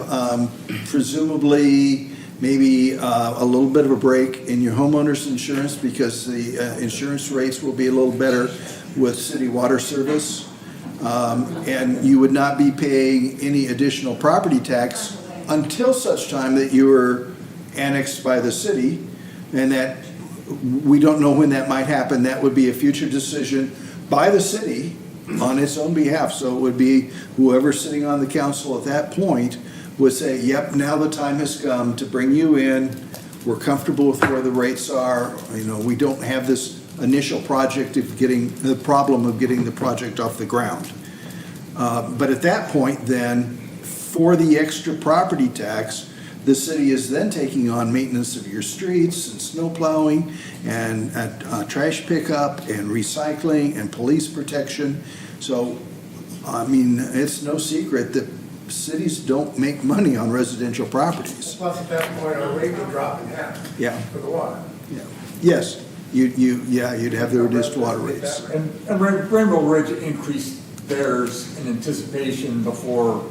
presumably maybe a little bit of a break in your homeowner's insurance because the insurance rates will be a little better with city water service. And you would not be paying any additional property tax until such time that you were annexed by the city, and that we don't know when that might happen. That would be a future decision by the city on its own behalf. So it would be whoever's sitting on the council at that point would say, yep, now the time has come to bring you in. We're comfortable with where the rates are. We don't have this initial project of getting the problem of getting the project off the ground. But at that point then, for the extra property tax, the city is then taking on maintenance of your streets and snow plowing and trash pickup and recycling and police protection. So, it's no secret that cities don't make money on residential properties. Plus, at that point, our rate would drop in half Yeah, for the water. yeah. Yes, you'd have the reduced water rates. And Rainbow Ridge increased theirs in anticipation before,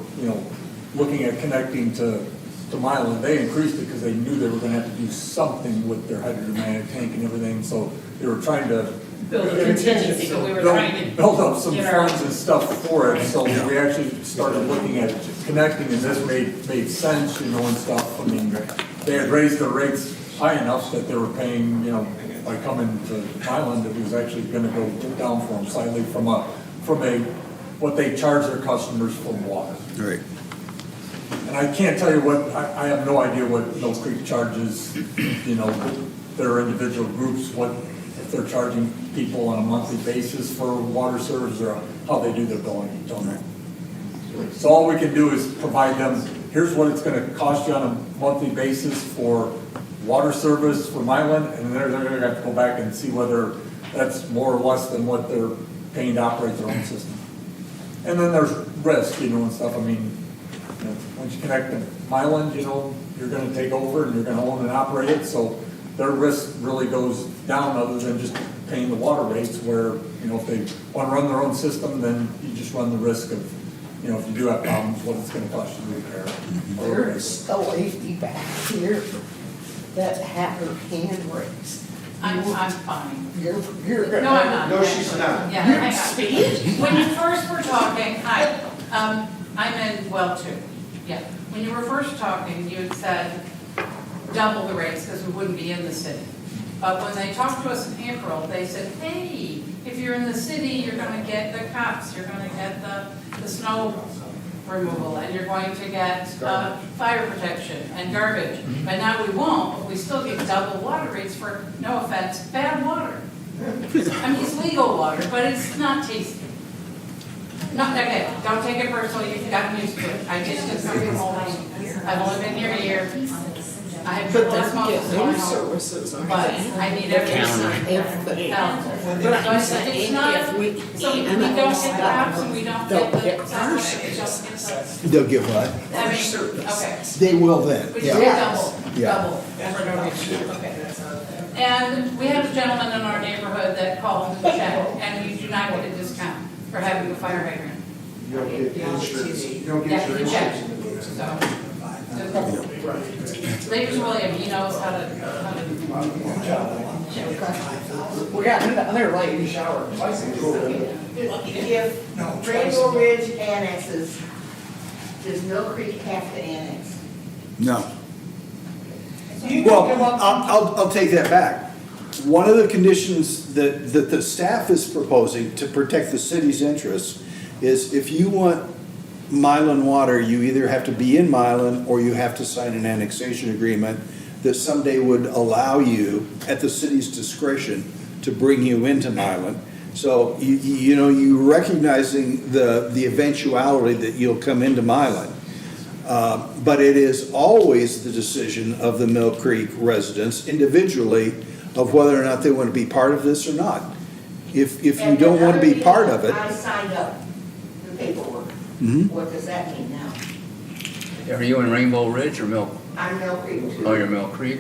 looking at connecting to Milan. They increased it because they knew they were gonna have to do something with their hydrodynamic tank and everything, so they were trying to Build a contingency, but we were trying to. build up some get our- funds and stuff for it, so we actually started looking at connecting, and this made sense, and stuff. They had raised their rates high enough that they were paying, by coming to Milan, that it was actually gonna go down for them slightly from what they charge their customers for water. Right. And I can't tell you I have no idea what Mill Creek charges, their individual groups, if they're charging people on a monthly basis for water service or how they do their billing, don't know. So all we can do is provide them, here's what it's gonna cost you on a monthly basis for water service for Milan, and they're gonna have to go back and see whether that's more or less than what they're paying to operate their own system. And then there's risk, and stuff. Once you connect to Milan, you're gonna take over and you're gonna own and operate it, so their risk really goes down other than just paying the water rates where, if they wanna run their own system, then you just run the risk of, if you do have problems, what it's gonna cost you to repair. There's a lady back here that had her hand raised. I'm fine. You're gonna. No, I'm not. No, she's not. Yeah, hang on. When you first were talking, I'm in well two. Yeah. When you were first talking, you had said double the rates because we wouldn't be in the city. But when they talked to us in April, they said, hey, if you're in the city, you're gonna get the cops, you're gonna get the snow removal, and you're going to get fire protection and garbage. But now we won't, but we still get double water rates for, no offense, bad water. It's legal water, but it's not tasty. Not, okay, don't take it personally, you've gotten used to it. I just did something whole life. I've only been here a year. I have But this they month, get so home I know. services, aren't But they? I need every County. cent. But I'm saying It's not, if we, so we don't get the apps and we don't get the, we don't get the, They'll give what? okay. They will then, We yeah. do double, Yeah. double. Okay. And we have a gentleman in our neighborhood that called and checked, and you do not get a discount for having a fire hydrant. You don't get the insurance, you don't Yeah, get your you check. insurance. So, Ladies William, he knows how to. we got another lady. If Rainbow Ridge annexes, does Mill Creek have to annex? No. Well, I'll take that back. one of the conditions that the staff is proposing to protect the city's interests is if you want Milan water, you either have to be in Milan or you have to sign an annexation agreement that someday would allow you, at the city's discretion, to bring you into Milan. So, you know, you recognizing the eventuality that you'll come into Milan. But it is always the decision of the Mill Creek residents individually of whether or not they want to be part of this or not. If you don't want to be part of it. I signed up the paperwork. Mhm. What does that mean now? Are you in Rainbow Ridge or Mill? I'm Mill Creek too. Oh, you're Mill Creek?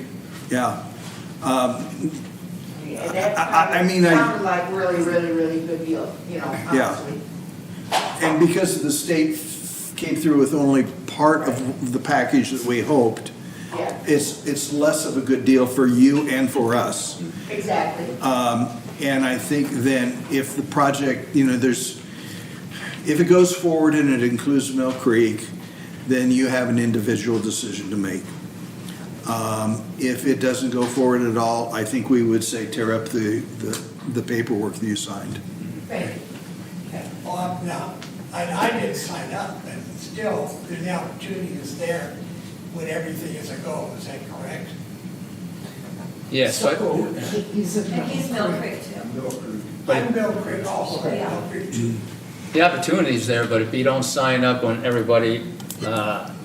Yeah. And that I mean, sounded like really, really, really good deal, you know, Yeah. honestly. And because the state came through with only part of the package that we hoped, Yeah, it's less of a good deal for you and for us. exactly. And I think then if the project, you know, if it goes forward and it includes Mill Creek, then you have an individual decision to make. If it doesn't go forward at all, I think we would say tear up the paperwork that you signed. Thank you. Well, now, I didn't sign up, but still, the opportunity is there when everything is a go, is that correct? Yes, but, He's And he's Mill Creek too. I'm Mill Creek also, Mill Creek too. the opportunity's there, but if you don't sign up when everybody,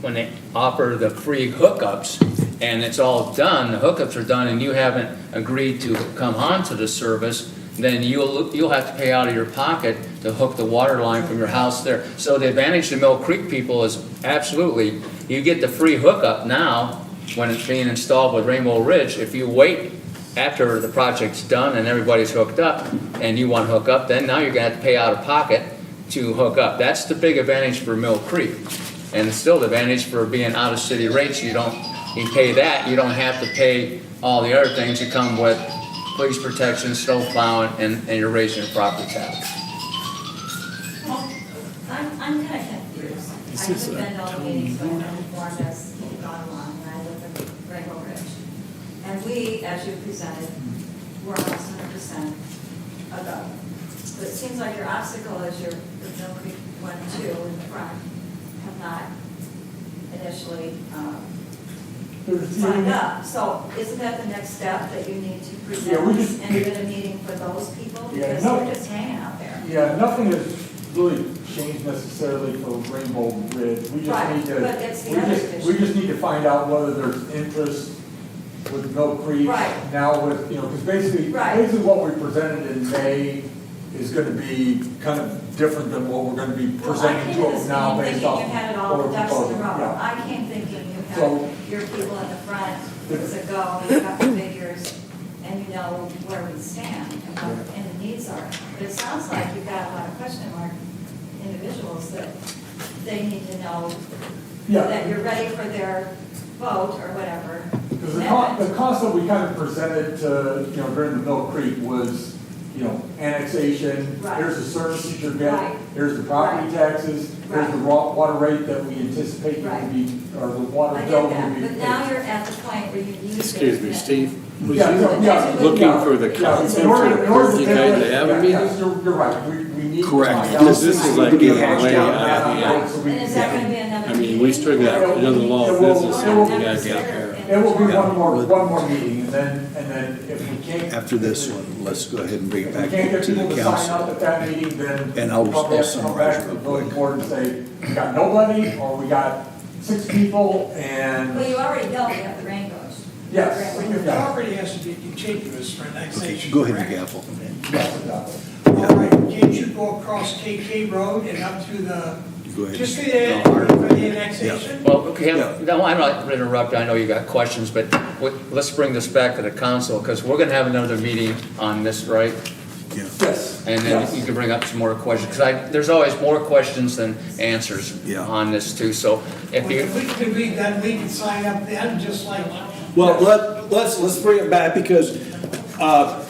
when they offer the free hookups, and it's all done, the hookups are done, and you haven't agreed to come onto the service, then you'll have to pay out of your pocket to hook the water line from your house there. So the advantage to Mill Creek people is absolutely, you get the free hookup now when it's being installed with Rainbow Ridge. If you wait after the project's done and everybody's hooked up, and you want to hook up, then now you're gonna have to pay out of pocket to hook up. That's the big advantage for Mill Creek. And it's still the advantage for being out of city rates. You pay that, you don't have to pay all the other things that come with police protection, snow plowing, and you're raising your property tax. Well, I'm kind of confused. I haven't been to all the meetings, but I'm informed as we've gone along, and I live in Rainbow Ridge. And we, as you presented, were almost 100% a go. But it seems like your obstacle is your Mill Creek 1, 2 in the front have not initially signed up. So isn't that the next step, that you need to Yeah, we present just- and get a meeting for those people? Yeah, Because no. they're just hanging out there. Yeah, nothing has really changed necessarily for Rainbow Ridge. We just Right, need to, but it's the we other just, issue. we just need to find out whether there's interest with Mill Creek. Right. Now with, you know, because basically Right. what we presented in May is gonna be kind of different than what we're gonna be Well, I presenting came to to them this now meeting based off. thinking you had it what all we're the ducks in a proposing. row. Yeah. I came thinking you So- had your people in the front, it was a go, you got the figures, and you know where we stand and what and the needs are. But it sounds like you've got a lot of question mark individuals that they need to know Yeah. that you're ready for their vote or whatever. Because amendment. the cost that we kind of presented to, you know, during the Mill Creek was, you know, annexation, Right. here's the services you're getting, Right. here's the property Right. taxes, here's the Right. raw water rate that we anticipate you Right. to be, or the water I bill get will be. that, but now you're at the point where you need. Excuse me, this. Steve, was Yeah, you yeah, looking yeah, for the yeah. council In order- to in order approve you take guys it- to have a yeah, meeting? yes, you're right, we need to Correct. find out. Because this is like getting way out of hand. So we And can is that get- gonna be another I meeting? mean, we still got another law of business that we gotta take care of. It will be one more meeting, and then if we can't. After this one, let's go ahead and bring it If we back can't get to people the to sign council. up at that meeting, then. And I'll probably have to come summarize back to the real village quick. board and say, we got nobody, or we got 6 people, and, Well, you already know we have the rainbows. yes. Well, your yeah. property has to be contiguous for Okay, annexation. go ahead and correct? gavel. Yes, exactly. All right, can't you go across KK Road and up to the, Go ahead. just for the annexation? Well, okay, Yeah. no, I'm not interrupting, I know you got questions, but let's bring this back to the council, because we're gonna have another meeting on this, right? Yeah. Yes. And then yes. you can bring up some more questions, because there's always more questions than answers Yeah. on this too, so if Well, you, if we can sign up then, just like, Well, let's bring it back because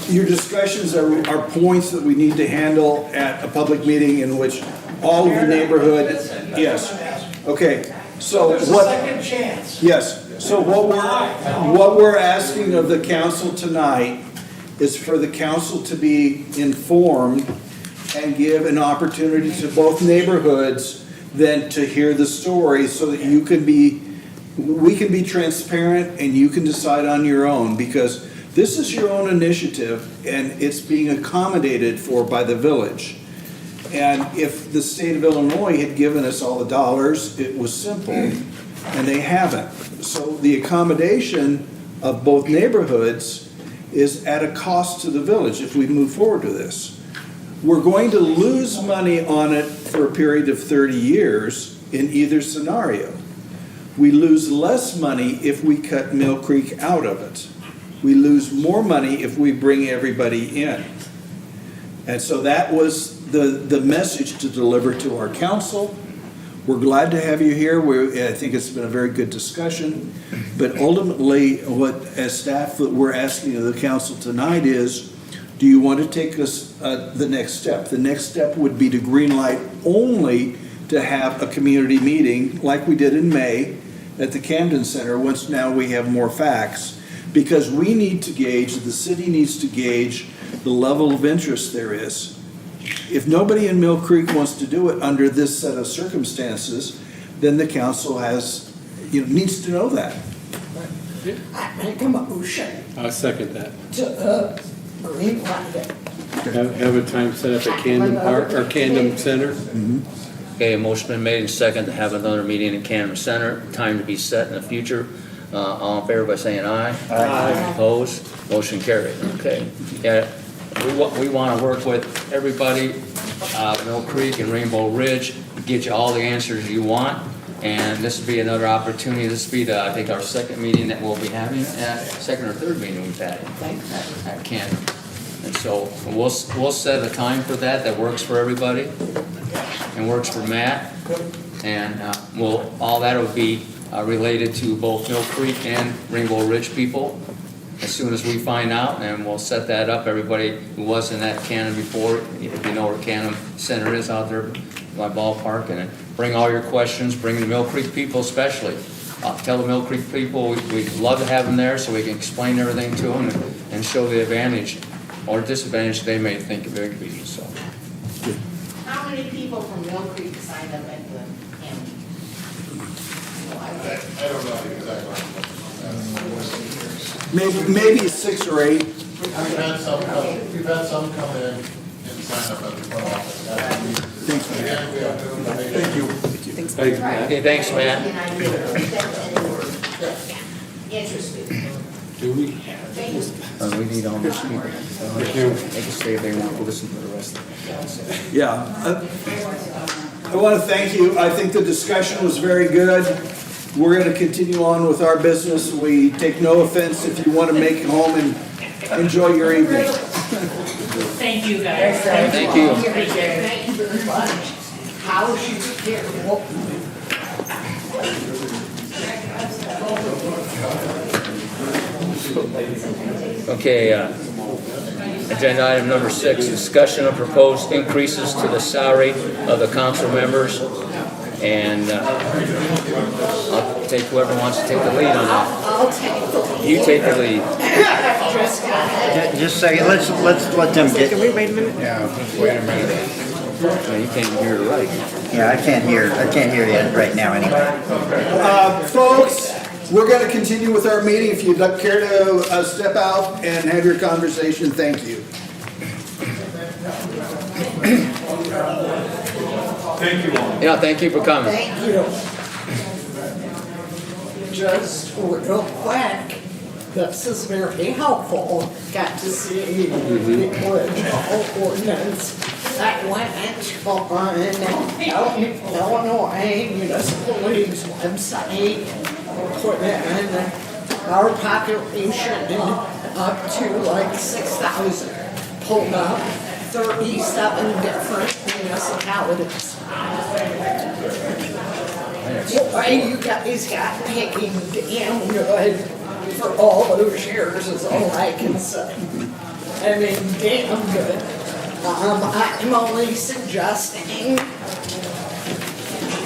your discussions are points that we need to handle at a public meeting in which all of the neighborhood, Listen, that's yes. what I'm asking. Okay, so There's a what, second chance. yes, so what we're asking of the council tonight is for the council to be informed and give an opportunity to both neighborhoods then to hear the story so that we can be transparent and you can decide on your own, because this is your own initiative and it's being accommodated for by the village. And if the state of Illinois had given us all the dollars, it was simple, and they haven't. So the accommodation of both neighborhoods is at a cost to the village if we move forward with this. We're going to lose money on it for a period of 30 years in either scenario. We lose less money if we cut Mill Creek out of it. We lose more money if we bring everybody in. And so that was the message to deliver to our council. We're glad to have you here. I think it's been a very good discussion. But ultimately, what as staff that we're asking of the council tonight is, do you want to take us the next step? The next step would be to green light only to have a community meeting like we did in May at the Camden Center once now we have more facts, because we need to gauge, the city needs to gauge the level of interest there is. If nobody in Mill Creek wants to do it under this set of circumstances, then the council needs to know that. I make a motion I'll second that. to green light it. Have a time set up at Camden Park, or Camden Center. Okay, a motion been made and second to have another meeting in Canton Center, time to be set in the future. All in favor by saying aye. Aye. Opposed? Motion carried. Okay. Yeah, we want to work with everybody, Mill Creek and Rainbow Ridge, get you all the answers you want. And this will be another opportunity. This will be I think our second meeting that we'll be having, second or third meeting we've had at Canton. And so we'll set a time for that works for everybody and works for Matt. And all that will be related to both Mill Creek and Rainbow Ridge people as soon as we find out, and we'll set that up. Everybody who was in that Cannon before, if you know where Cannon Center is out there by ballpark, and bring all your questions, bring the Mill Creek people especially. Tell the Mill Creek people we'd love to have them there so we can explain everything to them and show the advantage or disadvantage they may think of it. So. How many people from Mill Creek signed up at the camp? I don't know the exact number. Maybe 6 or 8. We've had some come in and sign up at the front office. Thank you. Again, we have to information. Thank you. Thanks, Matt. Okay, thanks, Matt. And I did interested. Do we? We need all these people. They can stay if they want to listen to the rest of it. Yeah. I want to thank you. I think the discussion was very good. We're going to continue on with our business. We take no offense if you want to make it home and enjoy your evening. Thank you, guys. Thank you. Thank you very much. How is you here? Okay, agenda item number 6, discussion of proposed increases to the salary of the council members. And I'll take whoever wants to take the lead on that. I'll take the lead. You take the lead. Just a second, let's let them Can get, we wait a minute? Yeah, just wait a minute. No, you can't hear it right. yeah, I can't hear you right now anyway. Folks, we're going to continue with our meeting. If you'd care to step out and have your conversation, thank you. Thank you all. Yeah, thank you for coming. Thank you. Just real quick, this is very helpful. Got to see the original ordinance that went on Illinois Municipal League's website. Put in our population up to like 6,000. Pulled up 37 different municipalities. Boy, you guys got paid damn good for all those years is all I can say. I mean, damn good. I'm only suggesting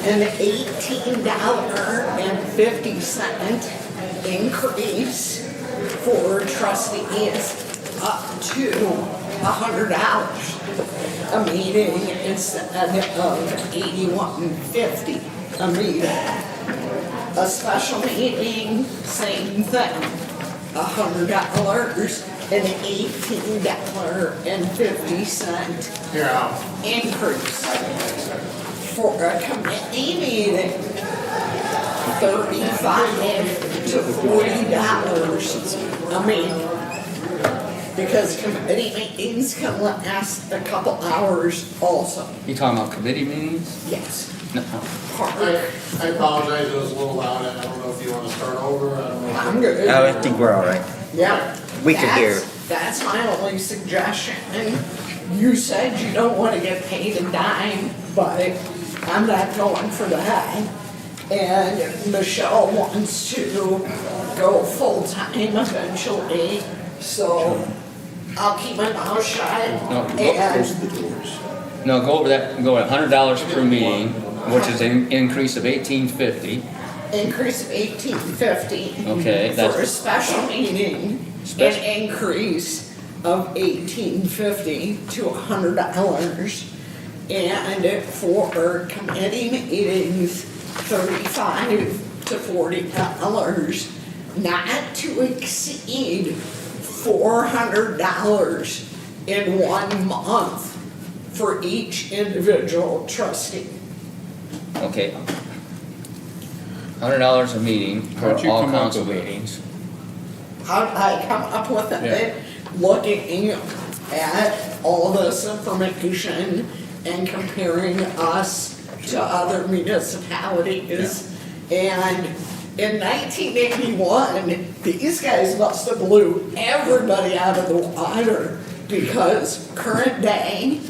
an $18.50 increase for trustees up to $100 a meeting instead of $81.50 a meeting. A special meeting, same thing, $100 and $18.50 Yeah. increase. For a committee meeting, $35 to $40 a meeting. Because committee meetings can last a couple hours also. You talking about committee meetings? Yes. No. I apologize, it was a little loud, and I don't know if you want to start over, I don't know. I'm good. I think we're all right. Yeah. We can hear. That's my only suggestion. You said you don't want to get paid a dime, but I'm not going for that. And Michelle wants to go full-time eventually, so I'll keep my mouth shut. No, go over that, go at $100 per meeting, which is an increase of $18.50. Increase of $18.50. Okay, For a that's, special meeting, an increase of $18.50 to $100. And for committee meetings, $35 to $40, not to exceed $400 in 1 month for each individual trustee. okay. $100 a meeting for How'd you all come up council with that? meetings. How'd I come up with it? Looking at all this information and comparing us to other municipalities. And in 1981, these guys must have blew everybody out of the water, because current day,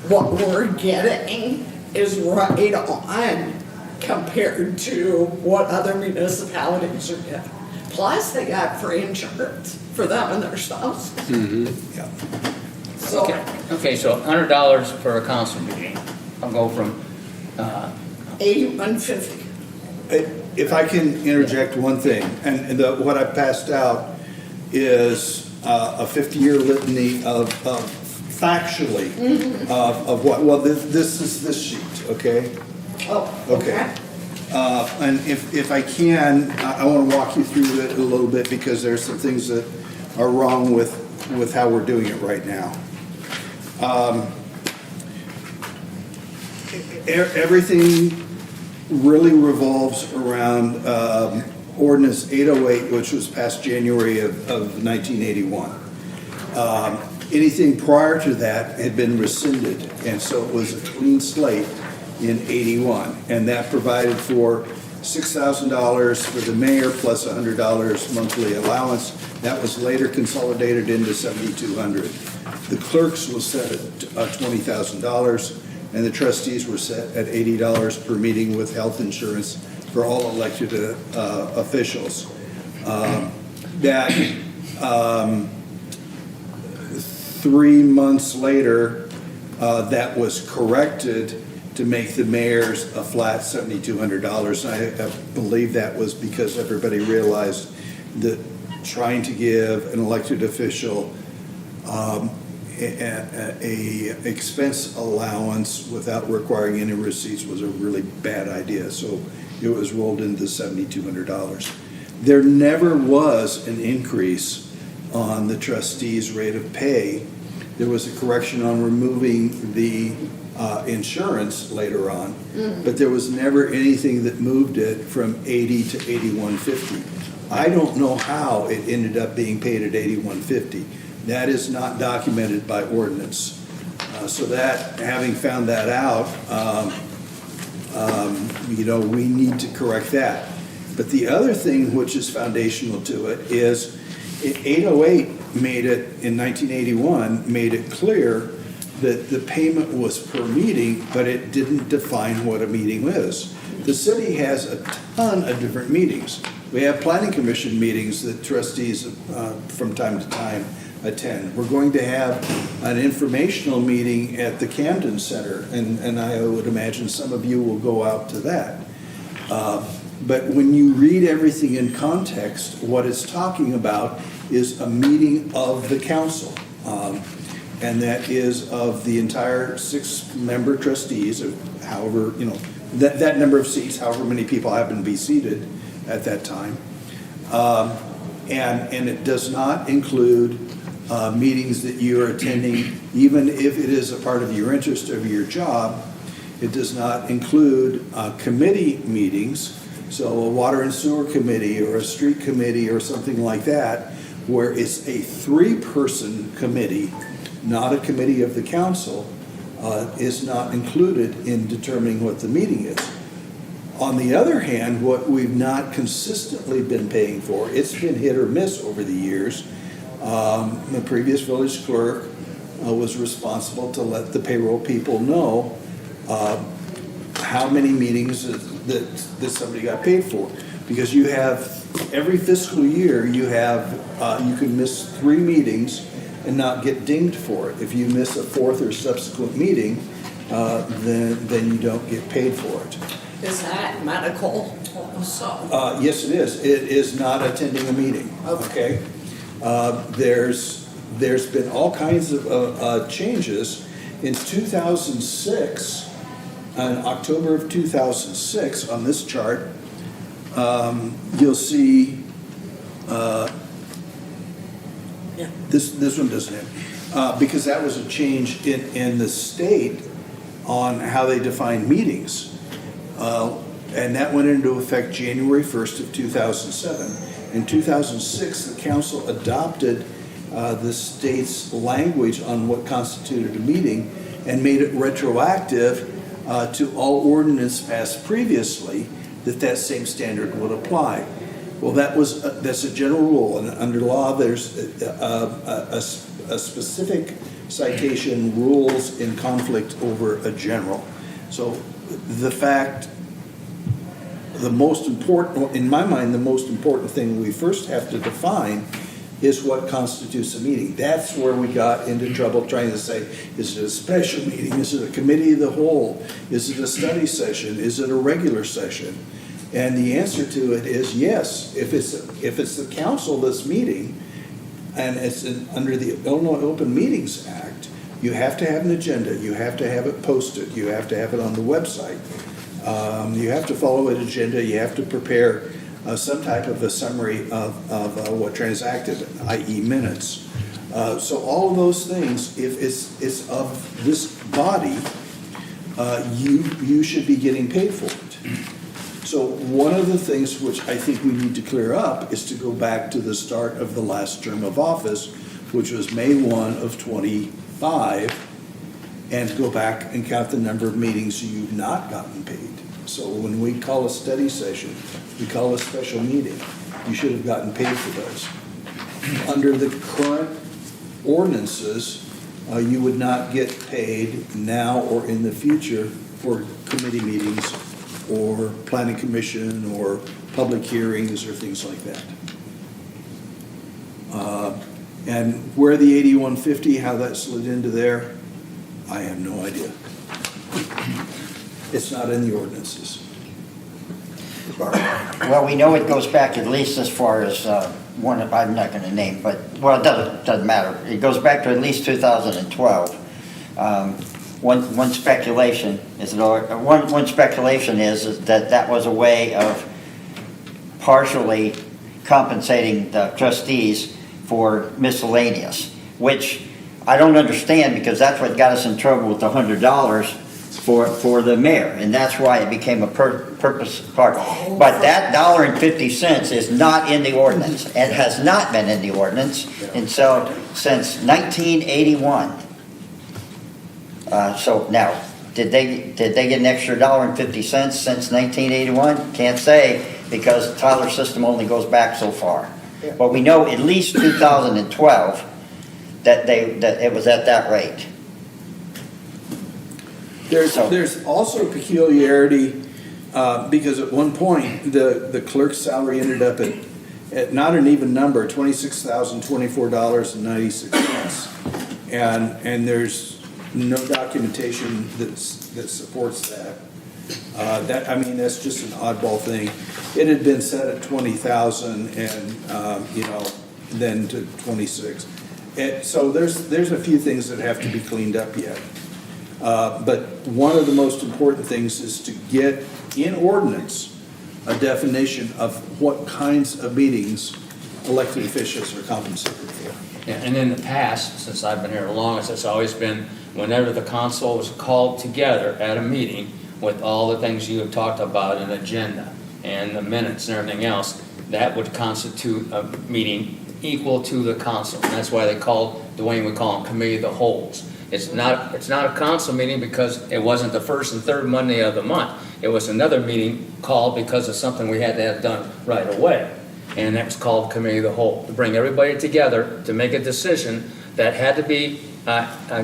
what we're getting is right on compared to what other municipalities are getting. Plus, they got free insurance for them and their spouses. So, Okay, so $100 for a council meeting. I'll go from, $81.50. If I can interject one thing, and what I passed out is a 50-year litany of factually of what, well, this is this sheet, okay? Oh, Okay. And if I can, I want to walk you through it a little bit, because there's some things that are wrong with how we're doing it right now. Everything really revolves around ordinance 808, which was passed January of 1981. Anything prior to that had been rescinded, and so it was a clean slate in 81, and that provided for $6,000 for the mayor plus $100 monthly allowance. That was later consolidated into $7,200. The clerks was set at $20,000, and the trustees were set at $80 per meeting with health insurance for all elected officials. 3 months later, that was corrected to make the mayor's a flat $7,200. I believe that was because everybody realized that trying to give an elected official a expense allowance without requiring any receipts was a really bad idea. So it was rolled into $7,200. There never was an increase on the trustees' rate of pay. There was a correction on removing the insurance later on, but there was never anything that moved it from 80 to 81.50. I don't know how it ended up being paid at 81.50. That is not documented by ordinance. So that, having found that out, we need to correct that. But the other thing which is foundational to it is 808 made it, in 1981, made it clear that the payment was per meeting, but it didn't define what a meeting is. The city has a ton of different meetings. We have planning commission meetings that trustees from time to time attend. We're going to have an informational meeting at the Camden Center, and I would imagine some of you will go out to that. But when you read everything in context, what it's talking about is a meeting of the council. And that is of the entire 6-member trustees, of however, that number of seats, however many people happen to be seated at that time. And it does not include meetings that you are attending, even if it is a part of your interest or your job. It does not include committee meetings, so a water and sewer committee or a street committee or something like that, where it's a 3-person committee, not a committee of the council, is not included in determining what the meeting is. On the other hand, what we've not consistently been paying for, it's been hit or miss over the years. The previous village clerk was responsible to let the payroll people know how many meetings that somebody got paid for. Because you have, every fiscal year, you can miss 3 meetings and not get dinged for it. If you miss a 4th or subsequent meeting, then you don't get paid for it. Is that medical also? Yes, it is. It is not attending a meeting, okay? There's been all kinds of changes. In 2006, in October of 2006, on this chart, you'll see, this one doesn't have, because that was a change in the state on how they define meetings. And that went into effect January 1st of 2007. In 2006, the council adopted the state's language on what constituted a meeting and made it retroactive to all ordinance passed previously, that same standard would apply. Well, that's a general rule, and under law, there's a specific citation rules in conflict over a general. So the fact, in my mind, the most important thing we first have to define is what constitutes a meeting. That's where we got into trouble trying to say, is it a special meeting? Is it a committee of the whole? Is it a study session? Is it a regular session? And the answer to it is yes. If it's the council that's meeting, and it's under the Illinois Open Meetings Act, you have to have an agenda. You have to have it posted. You have to have it on the website. You have to follow an agenda. You have to prepare some type of a summary of what transacted, i.e. minutes. So all of those things, if it's of this body, you should be getting paid for it. So one of the things which I think we need to clear up is to go back to the start of the last term of office, which was May 1 of 25, and to go back and count the number of meetings you've not gotten paid. So when we call a study session, we call a special meeting, you should have gotten paid for those. Under the current ordinances, you would not get paid now or in the future for committee meetings or planning commission or public hearings or things like that. And where the 8150, how that slid into there, I have no idea. It's not in the ordinances. Well, we know it goes back at least as far as one, I'm not going to name, but, well, it doesn't matter. It goes back to at least 2012. One speculation is that was a way of partially compensating the trustees for miscellaneous, which I don't understand, because that's what got us in trouble with the $100 for the mayor, and that's why it became a purpose part. But that $1.50 is not in the ordinance, and has not been in the ordinance, and so since 1981. So now, did they get an extra $1.50 since 1981? Can't say, because Tyler's system only goes back so far. But we know at least 2012 that it was at that rate. There's also a peculiarity, because at one point, the clerk's salary ended up at not an even number, $26,024.96. And there's no documentation that supports that. That's just an oddball thing. It had been set at 20,000 and, then to 26. So there's a few things that have to be cleaned up yet. But one of the most important things is to get in ordinance a definition of what kinds of meetings elected officials are compensated for. Yeah, and in the past, since I've been here the longest, it's always been whenever the council was called together at a meeting with all the things you have talked about, an agenda and the minutes and everything else, that would constitute a meeting equal to the council. And that's why they call, Dwayne would call them committee of the wholes. It's not a council meeting because it wasn't the first and third Monday of the month. It was another meeting called because of something we had to have done right away. And that was called committee of the whole, to bring everybody together to make a decision that had to be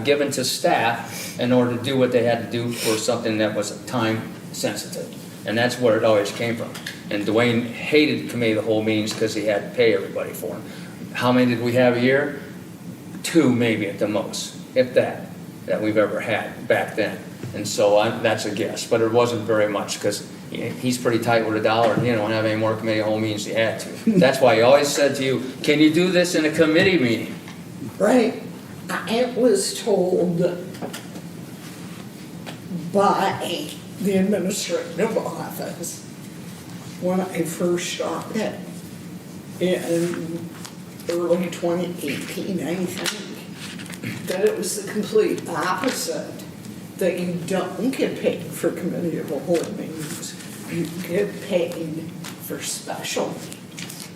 given to staff in order to do what they had to do for something that was time sensitive. And that's where it always came from. And Dwayne hated committee of the whole meetings because he had to pay everybody for them. How many did we have a year? 2 maybe at the most, if that we've ever had back then. And so that's a guess, but it wasn't very much because he's pretty tight with a dollar and he don't have any more committee of the whole meetings he had to. That's why he always said to you, can you do this in a committee meeting? Right. I was told by the administrative office when I first started in early 2018, I think, that it was the complete opposite, that you don't get paid for committee of the whole meetings. You get paid for special.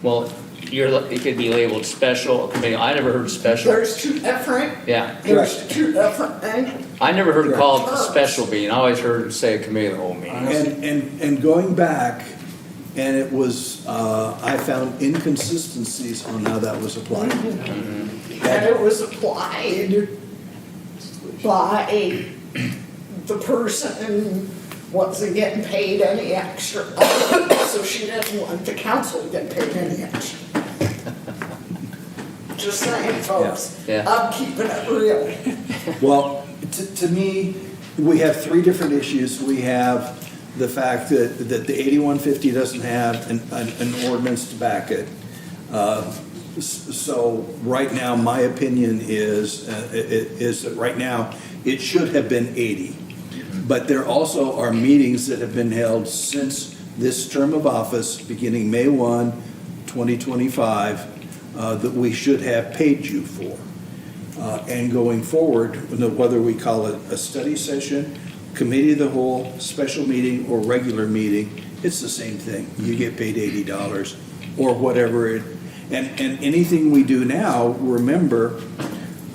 Well, it could be labeled special or committee. I never heard special. There's two different, Yeah. there's two different things. I never heard it called a special meeting. I always heard it say committee of the whole meeting. And going back, and it was, I found inconsistencies on how that was applied. And it was applied by the person wasn't getting paid any extra, so she didn't want the council to get paid any extra. Just saying, folks, Yeah. I'm keeping it real. Well, to me, we have 3 different issues. We have the fact that the 8150 doesn't have an ordinance to back it. So right now, my opinion is that right now, it should have been 80. But there also are meetings that have been held since this term of office, beginning May 1, 2025, that we should have paid you for. And going forward, whether we call it a study session, committee of the whole, special meeting, or regular meeting, it's the same thing. You get paid $80 or whatever it, and anything we do now, remember,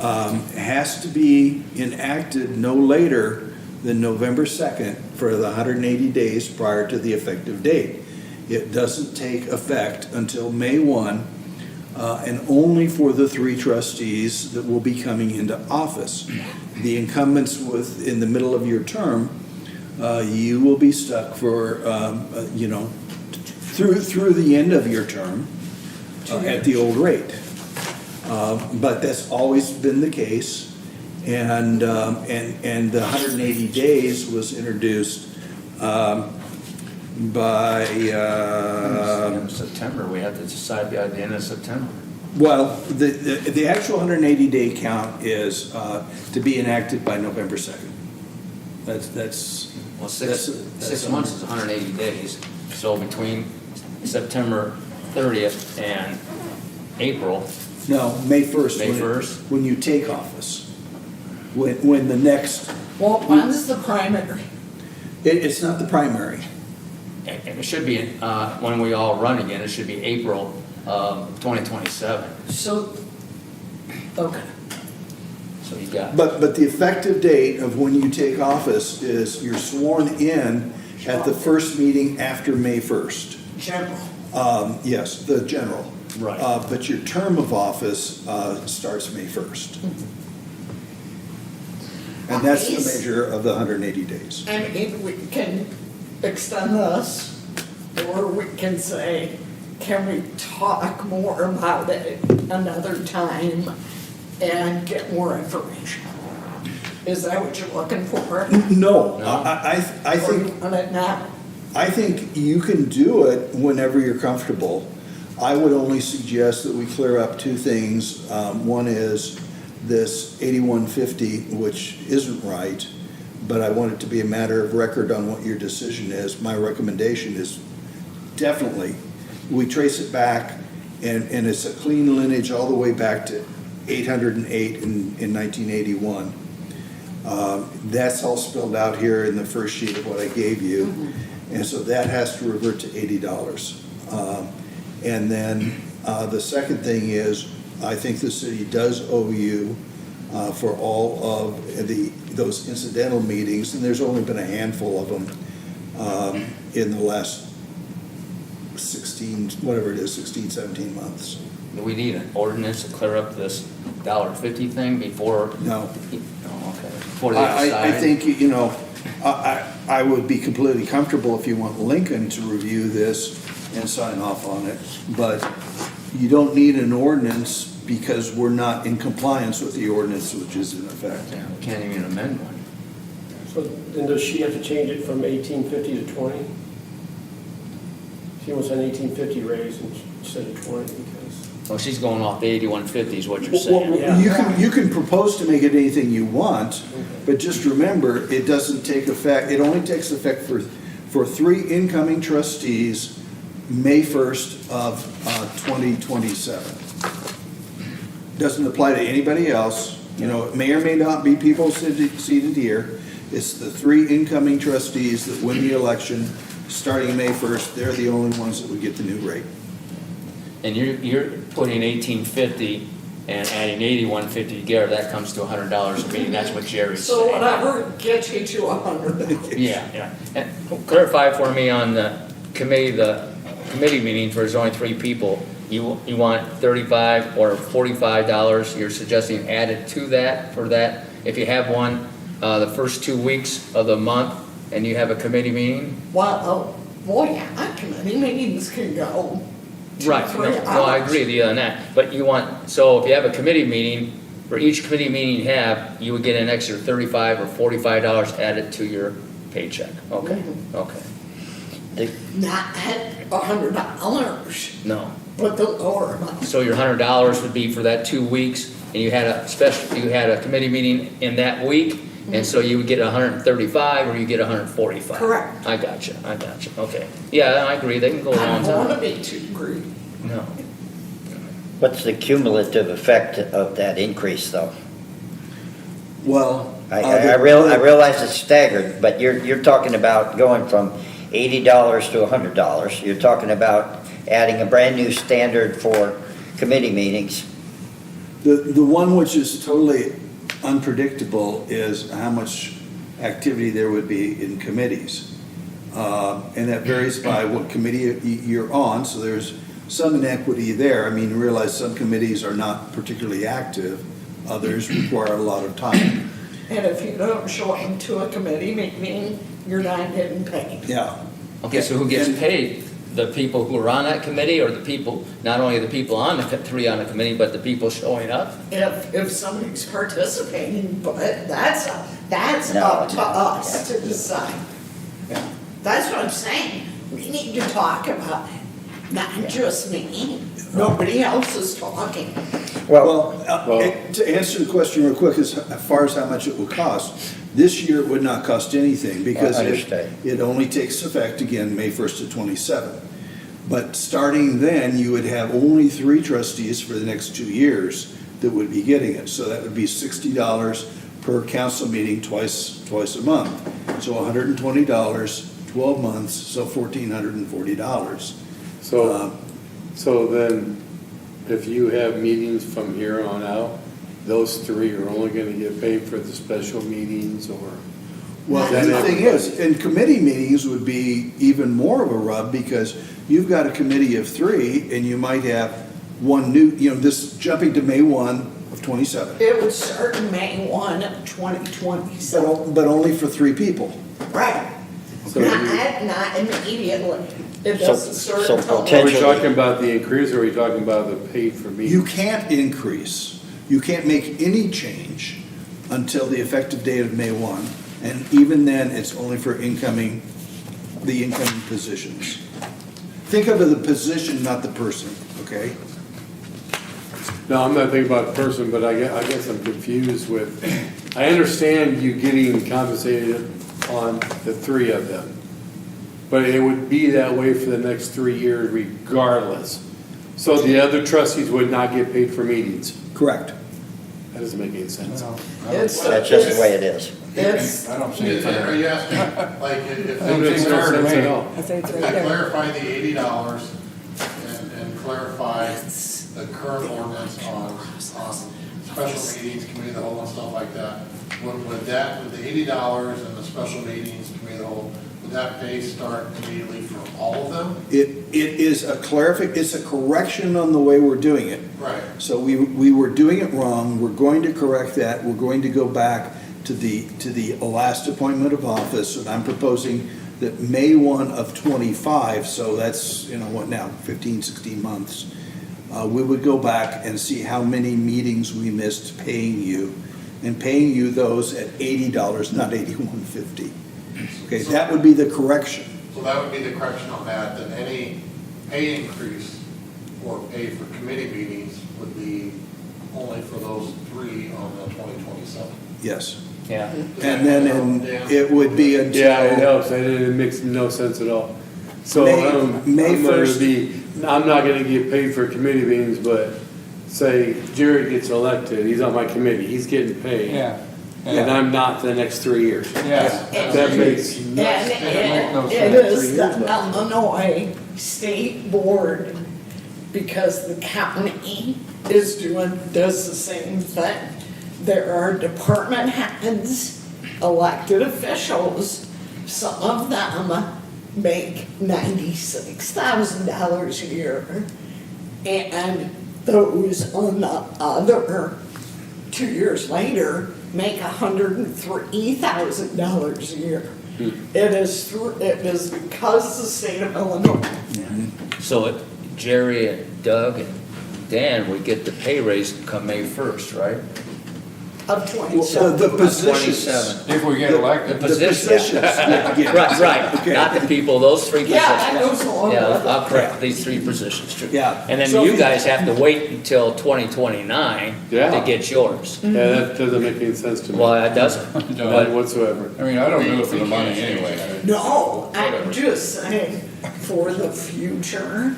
has to be enacted no later than November 2nd for the 180 days prior to the effective date. It doesn't take effect until May 1, and only for the 3 trustees that will be coming into office. The incumbents in the middle of your term, you will be stuck for, through the end of your term at the old rate. But that's always been the case. And the 180 days was introduced by September, we have to decide by the end of September. well, the actual 180-day count is to be enacted by November 2nd. That's Well, six months is 180 days, so between September 30th and April, no, May 1st. May 1st? When you take office. When the next, Well, when's the primary? it's not the primary. and it should be, when we all run again, it should be April of 2027. So, okay. So you got, But the effective date of when you take office is you're sworn in at the first meeting after May 1st. General. Yes, the general. Right. But your term of office starts May 1st. And that's the measure of the 180 days. I mean, we can extend this, or we can say, can we talk more about it another time and get more information? Is that what you're looking for? No, No. I Or think, you want it now? I think you can do it whenever you're comfortable. I would only suggest that we clear up two things. One is this 8150, which isn't right, but I want it to be a matter of record on what your decision is. My recommendation is definitely, we trace it back, and it's a clean lineage all the way back to 808 in 1981. That's all spelled out here in the first sheet of what I gave you. And so that has to revert to $80. And then the second thing is, I think the city does owe you for all of those incidental meetings, and there's only been a handful of them in the last 16, whatever it is, 16, 17 months. Do we need an ordinance to clear up this $1.50 thing before? No. Oh, okay. Before they I decide? think, you know, I would be completely comfortable if you want Lincoln to review this and sign off on it, but you don't need an ordinance because we're not in compliance with the ordinance which is in effect. Yeah, we can't even amend one. So then does she have to change it from 1850 to 20? She wants an 1850 raise instead of 20 because. Well, she's going off the 8150 is what you're Well, saying. you can propose to make it anything you want, but just remember, it doesn't take effect, it only takes effect for 3 incoming trustees, May 1st of 2027. Doesn't apply to anybody else, you know, it may or may not be people seated here. It's the 3 incoming trustees that win the election, starting May 1st, they're the only ones that would get the new rate. And you're putting 1850 and adding 8150 together, that comes to $100 a meeting, that's what Jerry's saying. So whatever gets you to 100. Yeah. And clarify for me on the committee meeting, for there's only 3 people, you want $35 or $45, you're suggesting added to that for that? If you have one, the first 2 weeks of the month, and you have a committee meeting? Well, boy, yeah, committee meetings can go 2, Right, 3 hours. no, I agree with you on that, but you want, so if you have a committee meeting, for each committee meeting you have, you would get an extra $35 or $45 added to your paycheck, okay, okay. Not at $100, No, but the lower amount. so your $100 would be for that 2 weeks, and you had a committee meeting in that week, and so you would get 135 or you get 145. Correct. I gotcha, okay. Yeah, I agree, they can go a I long don't want to time. be too greedy. No. What's the cumulative effect of that increase, though? Well. I realize it's staggered, but you're talking about going from $80 to $100. You're talking about adding a brand-new standard for committee meetings. The one which is totally unpredictable is how much activity there would be in committees. And that varies by what committee you're on, so there's some inequity there. I mean, you realize some committees are not particularly active, others require a lot of time. And if you don't show up to a committee meeting, you're not getting paid. Yeah. Okay, so who gets paid? The people who are on that committee, or the people, not only the people on the 3 on the committee, but the people showing up? If somebody's participating, but that's No, up to no. us to decide. Yeah. That's what I'm saying. We need to talk about it, not just me. Nobody else is talking. Well, to answer the question real quick, as far as how much it will cost, this year it would not cost anything because I understand. it only takes effect again May 1st to 27. But starting then, you would have only 3 trustees for the next 2 years that would be getting it. So that would be $60 per council meeting twice a month. So $120, 12 months, so $1,440. So then, if you have meetings from here on out, those 3 are only gonna get paid for the special meetings, or? Well, Is that the thing everybody? is, and committee meetings would be even more of a rub because you've got a committee of 3 and you might have one new, you know, this jumping to May 1 of 27. It would start May 1 of 2027. But only for 3 people. Right. So Not immediately. It So- doesn't start so until. Are we potentially- talking about the increase, or are we talking about the paid for meetings? You can't increase, you can't make any change until the effective date of May 1. And even then, it's only for the incoming positions. Think of the position, not the person, okay? No, I'm not thinking about the person, but I guess I'm confused with, I understand you getting compensated on the three of them, but it would be that way for the next 3 years regardless. So the other trustees would not get paid for meetings. Correct. That doesn't make any sense. It's, That's just the way it is. it's, I don't see it Are fair. you asking, like, if That they makes no fair to sense me. at all. I think it's to right there. clarify the $80 and clarify the current ordinance on special meetings, committee of the whole and stuff like that, would the $80 and the special meetings, committee of the whole, would that pay start immediately for all of them? It is it's a correction on the way we're doing it. Right. So we were doing it wrong, we're going to correct that, we're going to go back to the last appointment of office, and I'm proposing that May 1 of '25, so that's, what now, 15, 16 months, we would go back and see how many meetings we missed paying you, and paying you those at $80, not $81.50. Okay, that would be the correction. So that would be the correction on that, that any pay increase or pay for committee meetings would be only for those three on the 2027. Yes. Yeah. And then it would be until. Yeah, it helps, and it makes no sense at all. So, May I'm gonna 1st. I'm not gonna get paid for committee meetings, but say Jared gets elected, he's on my committee, he's getting paid. Yeah. And I'm not for the next 3 years. Yes. That makes and no it sense. is the Illinois State Board, because the county does the same thing. There are department heads, elected officials, some of them make $96,000 a year. And those on the other, 2 years later, make $103,000 a year. It is because the state of Illinois. So Jerry and Doug and Dan would get the pay raise come May 1st, right? Of Well, 27. the positions. 27. If we get elected. The positions. yeah. Right, Okay. not the people, those three positions. Yeah, that goes along Yeah, with it. I'll correct, these three positions, true. Yeah. And then So you if- guys have to wait until 2029 to Yeah. get yours. Yeah, that doesn't make any sense to me. Well, it doesn't. None whatsoever. I mean, I don't do it for the money anyway. No, I'm just saying, for the future,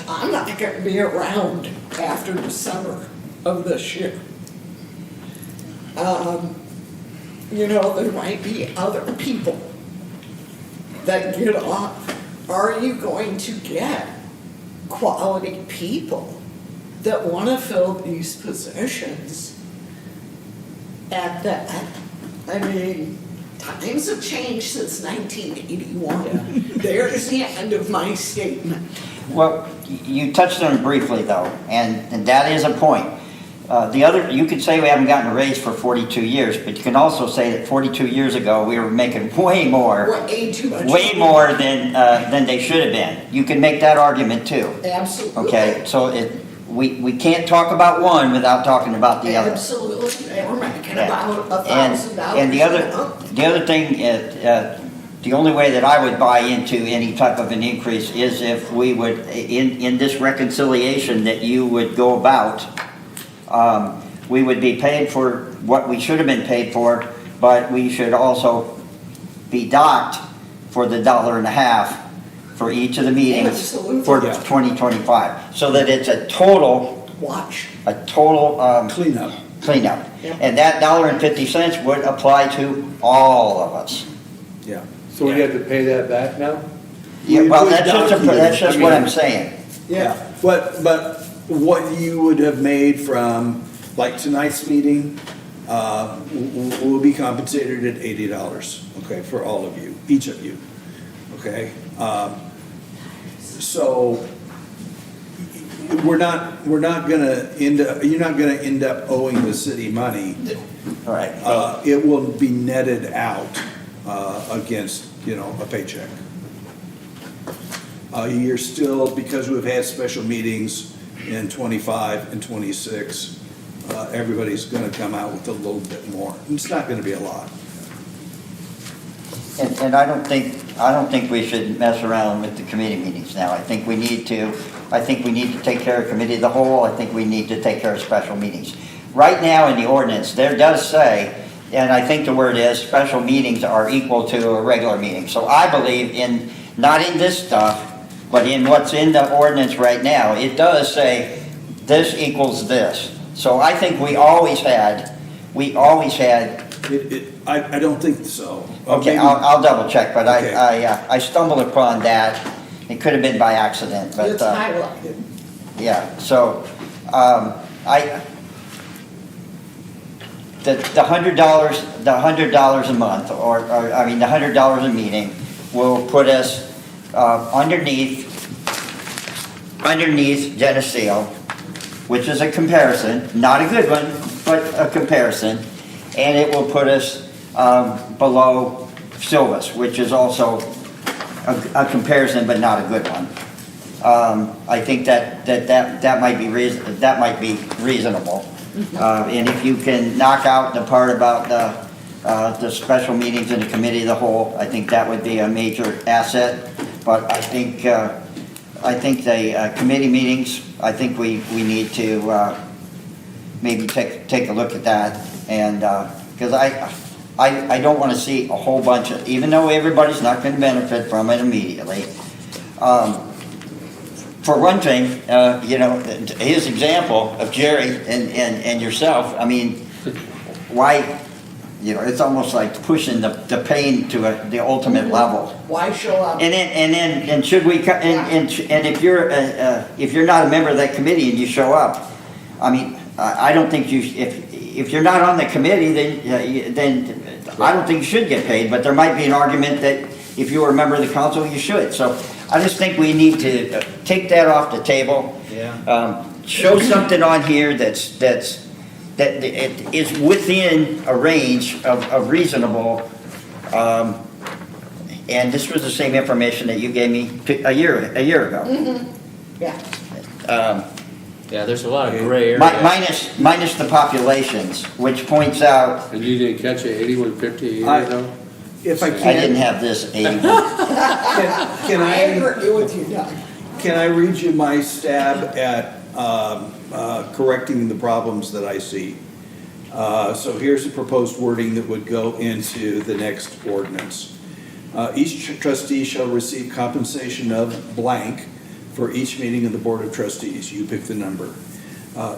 I'm not gonna be around after December of this year. There might be other people that get off. Are you going to get quality people that wanna fill these positions at that? I mean, times have changed since 1981. There's the end of my statement. Well, you touched on it briefly though, and that is a point. You could say we haven't gotten a raise for 42 years, but you can also say that 42 years ago, we were making way more Way too much. than they should have been. You can make that argument too. Absolutely. Okay, so we can't talk about one without talking about the other. Absolutely, they were making Yeah. about And $1,000. the other thing, the only way that I would buy into any type of an increase is if we would, in this reconciliation that you would go about, we would be paid for what we should have been paid for, but we should also be docked for the $1.50 for each of the meetings Absolutely. for Yeah. 2025, so that it's a total Watch. Cleanup. cleanup. Yeah. And that $1.50 would apply to all of us. Yeah. So we have to pay that back now? Yeah, We well, would that's document it. that's just I what mean- I'm saying. Yeah, but what you would have made from, like tonight's meeting, will be compensated at $80, okay, for all of you, each of you, okay? So we're not gonna you're not gonna end up owing the city money. Right. It will be netted out against, a paycheck. You're still, because we've had special meetings in 25 and 26, everybody's gonna come out with a little bit more. It's not gonna be a lot. And I don't think we should mess around with the committee meetings now. I think we need to take care of committee of the whole. I think we need to take care of special meetings. Right now in the ordinance, there does say, and I think the word is, special meetings are equal to a regular meeting. So I believe in, not in this stuff, but in what's in the ordinance right now, it does say this equals this. So I think we always had. I don't think so. Okay, Maybe- I'll double check, but Okay. I stumbled upon that. It could have been by accident, but, It's highlighted. yeah, so, the $100 a month, or, I mean, the $100 a meeting will put us, underneath Geneseo, which is a comparison, not a good one, but a comparison, and it will put us below Silvis, which is also a comparison, but not a good one. I think that might be reasonable. And if you can knock out the part about the special meetings in the committee of the whole, I think that would be a major asset. But I think the committee meetings, I think we need to maybe take a look at that. And, because I don't want to see a whole bunch of, even though everybody's not going to benefit from it immediately. For one thing, you know, his example of Jerry and yourself, I mean, why, you know, it's almost like pushing the pain to the ultimate level. Why show up? And should we, and if you're not a member of that committee and you show up, I mean, I don't think if you're not on the committee, then I don't think you should get paid, but there might be an argument that if you were a member of the council, you should. So I just think we need to take that off the table. Yeah. Show something on here that it is within a range of reasonable, and this was the same information that you gave me a year ago. Yeah. Yeah, there's a lot of gray area. Minus the populations, which points out, And you didn't catch it, 8150 a year I- ago? If I I didn't can, have this 80. can I I, agree with you, Doug. can I read you my stab at correcting the problems that I see? So here's the proposed wording that would go into the next ordinance. Each trustee shall receive compensation of blank for each meeting of the Board of Trustees. You pick the number.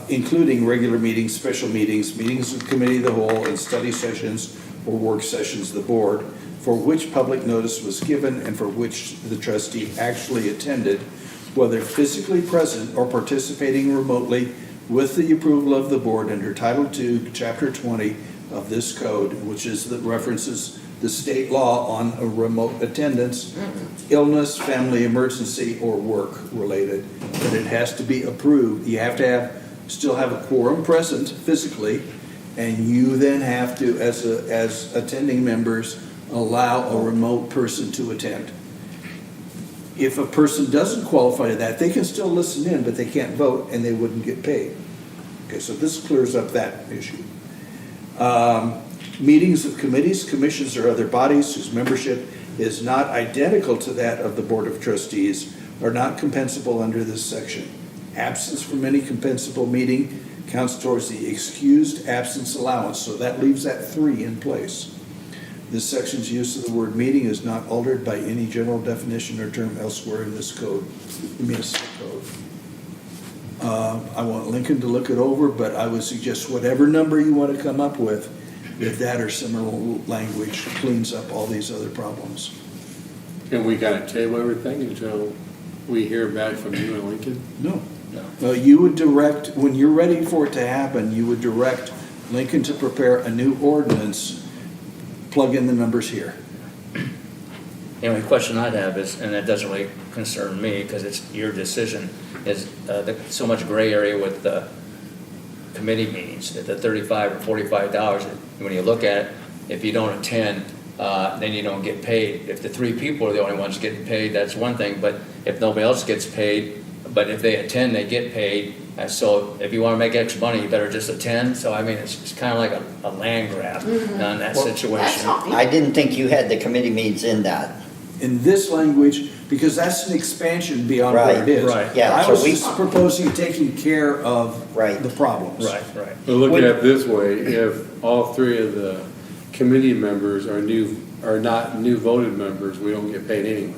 Including regular meetings, special meetings, meetings of the committee of the whole, and study sessions or work sessions of the board, for which public notice was given and for which the trustee actually attended, whether physically present or participating remotely with the approval of the board under Title II, Chapter 20 of this code, which is that references the state law on a remote attendance, illness, family emergency, or work related. But it has to be approved. You have to still have a quorum present physically, and you then have to, as attending members, allow a remote person to attend. If a person doesn't qualify to that, they can still listen in, but they can't vote, and they wouldn't get paid. Okay, so this clears up that issue. Meetings of committees, commissions, or other bodies whose membership is not identical to that of the Board of Trustees are not compensable under this section. Absence from any compensable meeting counts towards the excused absence allowance, so that leaves that 3 in place. This section's use of the word meeting is not altered by any general definition or term elsewhere in this code, the municipal code. I want Lincoln to look it over, but I would suggest whatever number you want to come up with, that or similar language cleans up all these other problems. And we gotta table everything until we hear back from you and Lincoln? No. You would direct, when you're ready for it to happen, you would direct Lincoln to prepare a new ordinance, plug in the numbers here. The only question I'd have is, and that doesn't really concern me because it's your decision, is so much gray area with the committee meetings, the $35 or $45. When you look at it, if you don't attend, then you don't get paid. If the 3 people are the only ones getting paid, that's one thing. But if nobody else gets paid, but if they attend, they get paid, And so if you want to make extra money, you better just attend. So I mean, it's kind of like a land grab on that situation. I didn't think you had the committee meetings in that. In this language, because that's an expansion beyond what it Right, is. right. Yeah, I so was we- just proposing taking care of Right. the problems. Right, right. But look at it this way, if all three of the committee members are not new voted members, we don't get paid anyway.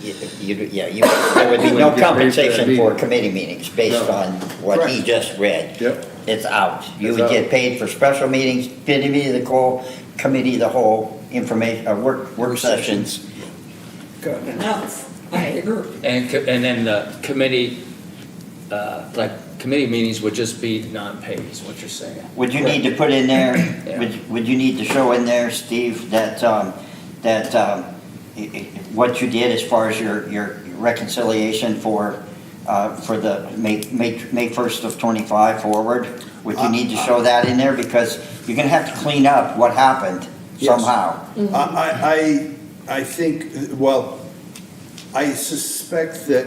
There would be no Wouldn't get paid for that compensation for meeting. committee meetings based No. on what he Correct. just read. Yep. It's out. You It's would out. get paid for special meetings, committee of the whole, committee of the whole, information, work sessions. Good enough, I agree. And then the committee, committee meetings would just be non-paid, is what you're saying. Would you need to put in there, Yeah. would you need to show in there, Steve, that what you did as far as your reconciliation for the May 1st of '25 forward? Would you need to show that in there? Because you're gonna have to clean up what happened Yes. somehow. I think, well, I suspect that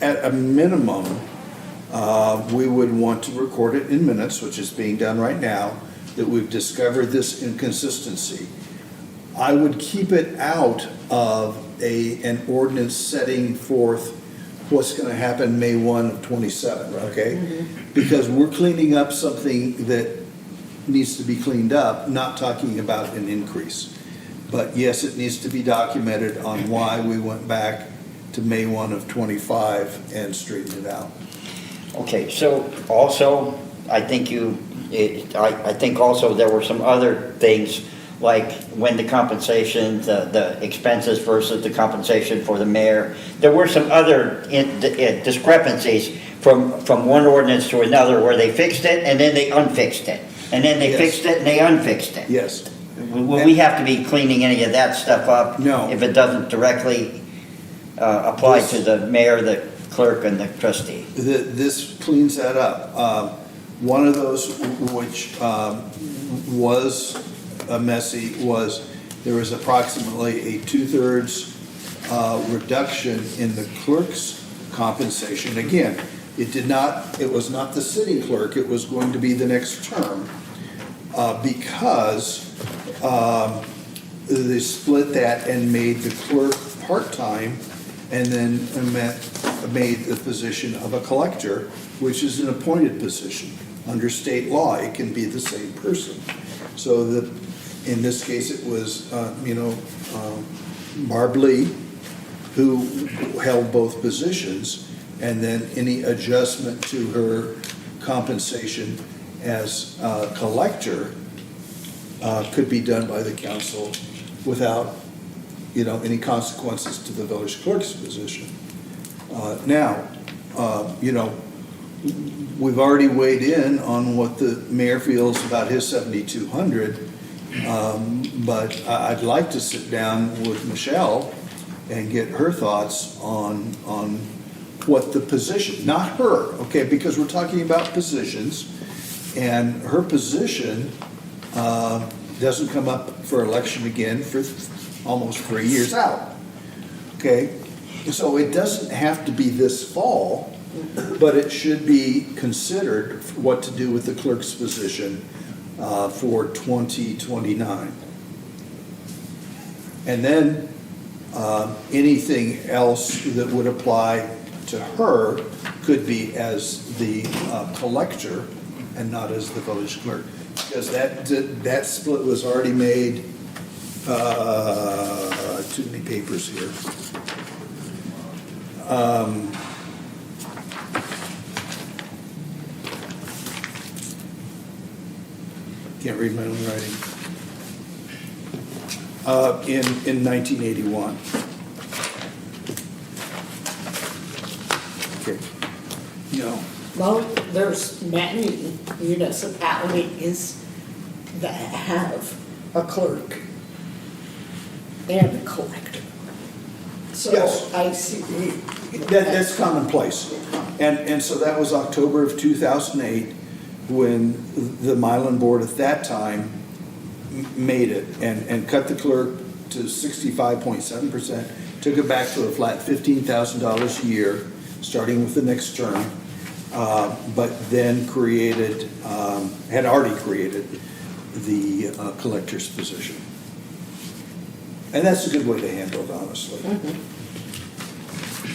at a minimum, we would want to record it in minutes, which is being done right now, that we've discovered this inconsistency. I would keep it out of an ordinance setting forth what's gonna happen May 1 of '27, okay? Because we're cleaning up something that needs to be cleaned up, not talking about an increase. But yes, it needs to be documented on why we went back to May 1 of '25 and straightened it out. Okay, so also, I think I think also there were some other things, like when the compensation, the expenses versus the compensation for the mayor. There were some other discrepancies from one ordinance to another where they fixed it and then they unfixed it. And then they Yes. fixed it and they unfixed it. Yes. Will we have to be cleaning any of that stuff up? No. If it doesn't directly apply to the mayor, the clerk, and the trustee? This cleans that up. One of those which was messy was there was approximately a 2/3 reduction in the clerk's compensation. Again, it was not the sitting clerk, it was going to be the next term, because they split that and made the clerk part-time and then made the position of a collector, which is an appointed position. Under state law, it can be the same person. So that, in this case, it was, Barb Lee, who held both positions, and then any adjustment to her compensation as a collector could be done by the council without, any consequences to the village clerk's position. Now, we've already weighed in on what the mayor feels about his 7,200, but I'd like to sit down with Michelle and get her thoughts on what the position, not her, okay, because we're talking about positions, and her position doesn't come up for election again for almost 3 years out, okay? So it doesn't have to be this fall, but it should be considered what to do with the clerk's position for 2029. And then anything else that would apply to her could be as the collector and not as the village clerk. Because that split was already made, too many papers here. Can't read my own writing. In 1981. Okay. Well, there's many municipalities that have a clerk and a collector. So Yes. I see. That's commonplace. And so that was October of 2008, when the Milan board at that time made it and cut the clerk to 65.7%, took it back to a flat $15,000 a year, starting with the next term, but then had already created the collector's position. And that's a good way to handle it, honestly.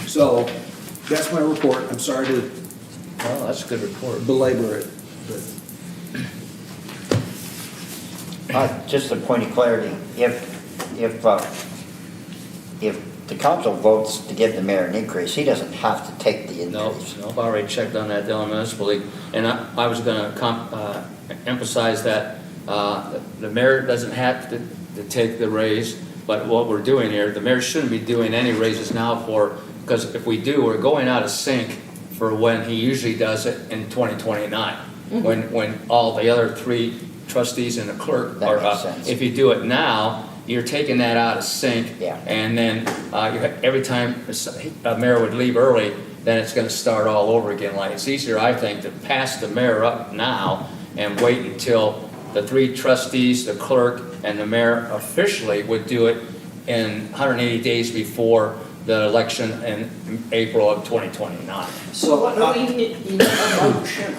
So, that's my report. I'm sorry to Well, that's a good report. belabor it, but Just a point of clarity, if the council votes to give the mayor an increase, he doesn't have to take the No, increase. no, I've already checked on that Dillon Municipal League, and I was gonna emphasize that the mayor doesn't have to take the raise, but what we're doing here, the mayor shouldn't be doing any raises now because if we do, we're going out of sync for when he usually does it in 2029, when all the other three trustees and the clerk That are makes up. sense. If you do it now, you're taking that out of sync. Yeah. And then every time a mayor would leave early, then it's gonna start all over again. Like, it's easier, I think, to pass the mayor up now and wait until the three trustees, the clerk, and the mayor officially would do it in 180 days before the election in April of 2029. So what do we need a motion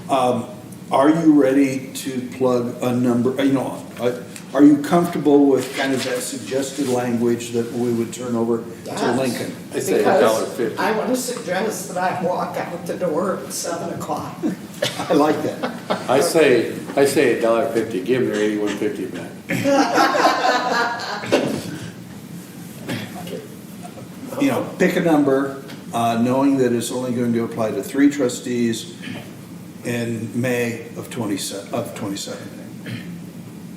on? are you ready to plug a number, are you comfortable with kind of that suggested language that we would turn over to Lincoln? I say Because $1.50. I want to suggest that I walk out the door at 7:00. I like that. I say $1.50, give them their $81.50 back. Pick a number, knowing that it's only going to apply to 3 trustees in May of 27.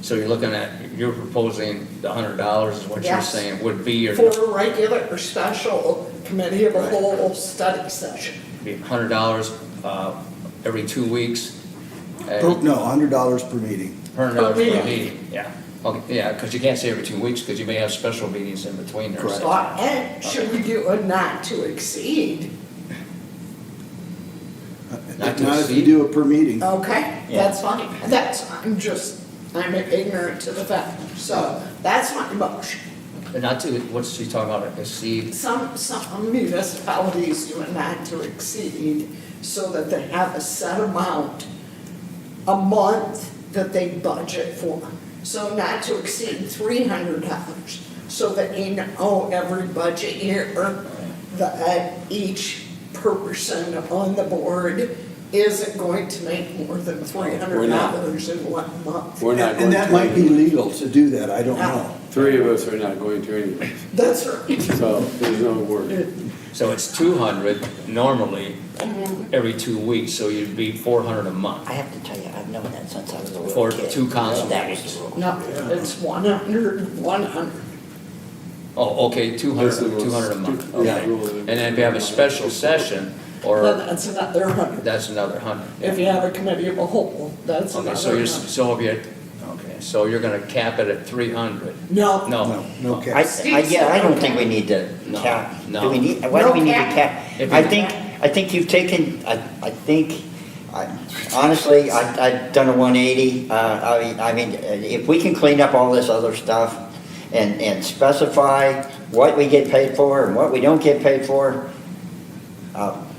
So you're proposing the $100 is what you're Yes. saying would be your, For a regular or special committee of a whole study session. be $100 every 2 weeks? No, $100 per meeting. $100 per meeting. meeting, yeah. Okay, yeah, because you can't say every 2 weeks, because you may have special meetings in between there. Correct. so- And should we do a not to exceed? Not to Not if you exceed. do it per meeting. Okay, Yeah. that's fine. I'm ignorant to the fact. So that's my motion. Not to, what's she talking about, exceed? Some municipalities do a not to exceed so that they have a set amount a month that they budget for. So not to exceed $300, so that you know every budget year that each person on the board isn't going to make more than $300 in 1 month. We're not And going that might to. be legal to do that, I don't know. 3 of us are not going to anyway, That's right. so there's no worry. So it's 200 normally every 2 weeks, so you'd be 400 a month I have to tell you, I've known that since I was a for little kid. 2 council That was meetings. the rule. No, it's 100. Oh, okay, 200, That's the most 200 a month, stupid okay. rule. And then if you have a special session, Then or that's another 100. that's another 100. If you have a committee of a whole, that's Okay, another so you're, 100. so if you, okay, so you're gonna cap it at 300? No, No. No I cap. don't think we need to No, cap. no. Do we need, why do we need to cap? If I you- think you've taken, honestly, I've done a 180. I mean, if we can clean up all this other stuff and specify what we get paid for and what we don't get paid for,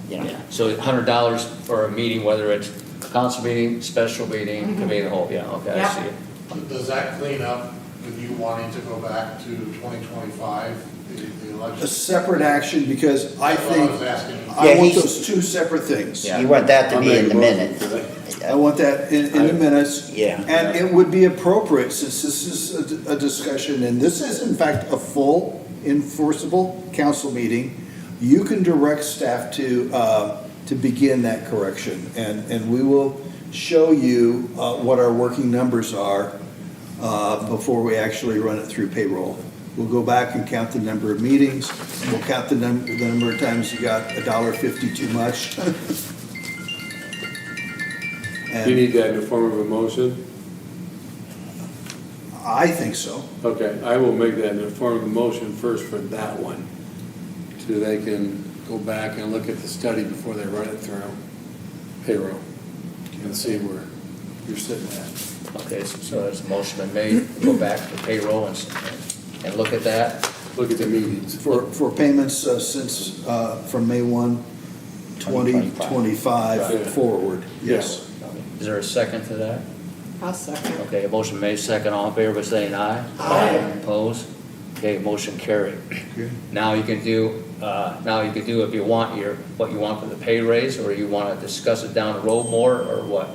Yeah, so $100 for a meeting, whether it's council meeting, special meeting, committee of the whole, yeah, okay, I Yeah. see it. Does that clean up with you wanting to go back to 2025, the A election? separate action, because I That's what I think, was asking. I Yeah, want he's- those 2 separate things. Yeah. you want that to I'll be make in a the motion minutes. for that. I want that in the minutes. Yeah. And it would be appropriate, since this is a discussion, and this is in fact a full enforceable council meeting, you can direct staff to begin that correction. And we will show you what our working numbers are before we actually run it through payroll. We'll go back and count the number of meetings, we'll count the number of times you got $1.50 too much. Do you And need that in the form of a motion? I think so. Okay, I will make that in the form of a motion first for that one, so they can go back and look at the study before they run it through payroll and see where you're sitting at. Okay, so there's a motion been made, to go back to payroll and look at that. look at the meetings. For payments since, from May 1, 2025 forward, yes. Is there a second to that? I'll second. Okay, a motion made, second, all in favor by saying aye. Aye. Opposed? Okay, motion carried. Now you can do, if you want what you want for the pay raise, or you want to discuss it down the road more, or what?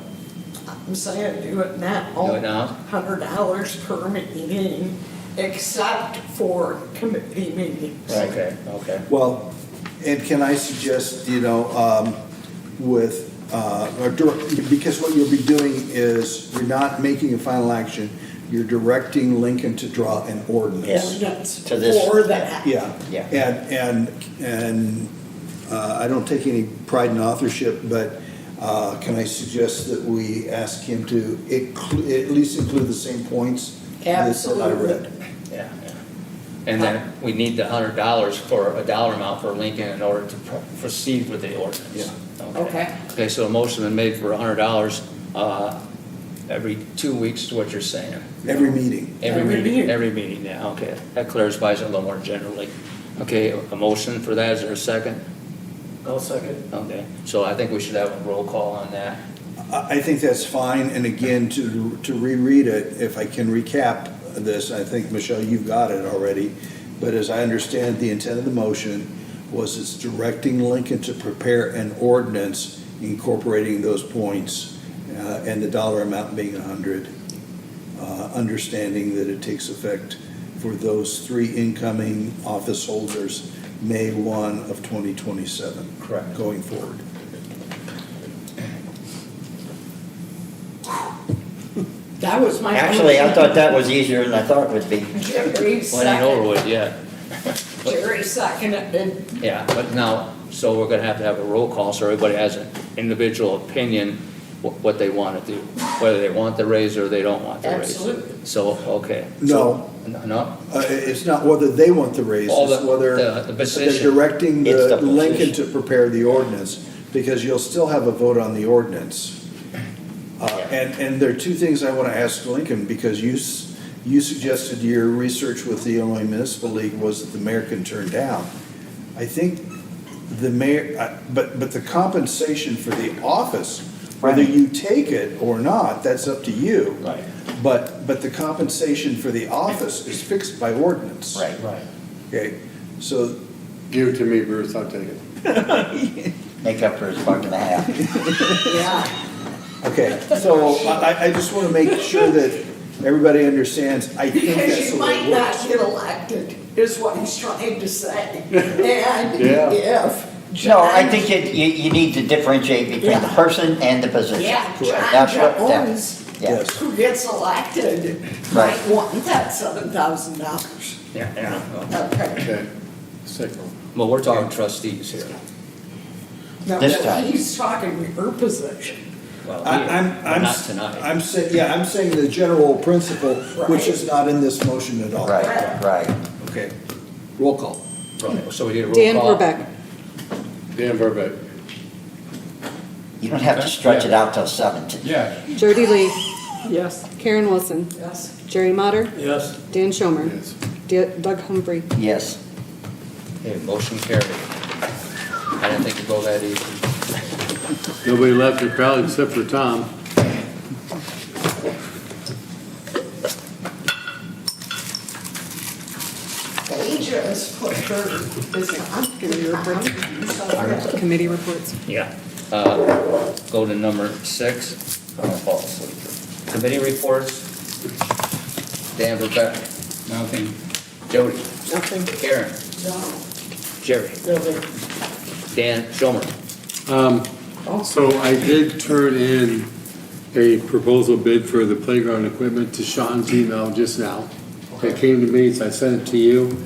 I'm saying do it now. Do it now? $100 per meeting, except for committee meetings. Okay. Well, and can I suggest, with, because what you'll be doing is, you're not making a final action, you're directing Lincoln to draw an ordinance. Yes. Ordinance To this- for that. Yeah. Yeah. And I don't take any pride in authorship, but can I suggest that we ask him to at least include the same points that I Absolutely. read? Yeah. And then we need the $100 for a dollar amount for Lincoln in order to proceed with the ordinance. Yeah. Okay. Okay, so a motion been made for $100 every 2 weeks is what you're saying? Every meeting. Every meeting. Every meeting, yeah, okay. That clarifies it a little more generally. Okay, a motion for that, is there a second? I'll second. Okay, so I think we should have a roll call on that. I think that's fine, and again, to reread it, if I can recap this, I think, Michelle, you've got it already, but as I understand, the intent of the motion was it's directing Lincoln to prepare an ordinance incorporating those points, and the dollar amount being 100, understanding that it takes effect for those 3 incoming office holders May 1 of 2027. Correct. Going forward. That was my. Actually, I thought that was easier than I thought it would be. Jerry Well, it ain't over seconded. with yet. Jerry seconded. Yeah, but now, so we're gonna have to have a roll call, so everybody has an individual opinion what they want to do, whether they want the raise or they don't want the raise. Absolutely. So, okay. No. No? It's not whether they want the raise, Oh, it's whether the they're position. directing It's the the Lincoln position. to prepare the ordinance, because you'll still have a vote on the ordinance. And there are 2 things I want to ask Lincoln, because you suggested your research with the Illinois Municipal League was that the mayor can turn down. I think the mayor, but the compensation for the office, whether Right. you take it or not, that's up to you. Right. But the compensation for the office is fixed by ordinance. Right. Okay, so, Give it to me, Bruce, I'll take it. Make up for his $1.50. Yeah. okay, so I just want to make sure that everybody understands, I think Because that's you the way might it not works. get elected, is what he's trying to say. And Yeah. if. No, I John- think you need to differentiate between the Yeah. person and the position. Yeah, That's John what- that- Jones, Yeah. Yes. who gets elected, Right. might want that $7,000. Yeah. Okay. Okay. Second. Well, we're talking trustees here. No, This but time. he's talking your position. Well, I'm not tonight. I'm saying the general principle, which is not in this motion at all. Right. Okay, roll call. Right, so we need a roll Dan call. Verbeck. Dan Verbeck. You don't have to stretch it out till 17. Yeah, Jody Lee. Yes. Karen Wilson. Yes. Jerry Motter. Yes. Dan Schomer. Yes. Doug Humphrey. Yes. Okay, motion carried. I didn't think it'd go that easy. Nobody left the crowd except for Tom. They just put her, is not Committee reports. Committee reports. Yeah. Go to number 6. I'll fall asleep. Committee reports. Dan Verbeck. nothing. Jody. nothing. Karen. No, Jerry. really. Dan Schomer. So I did turn in a proposal bid for the playground equipment to Sean's email just now. It came to me, so I sent it to you.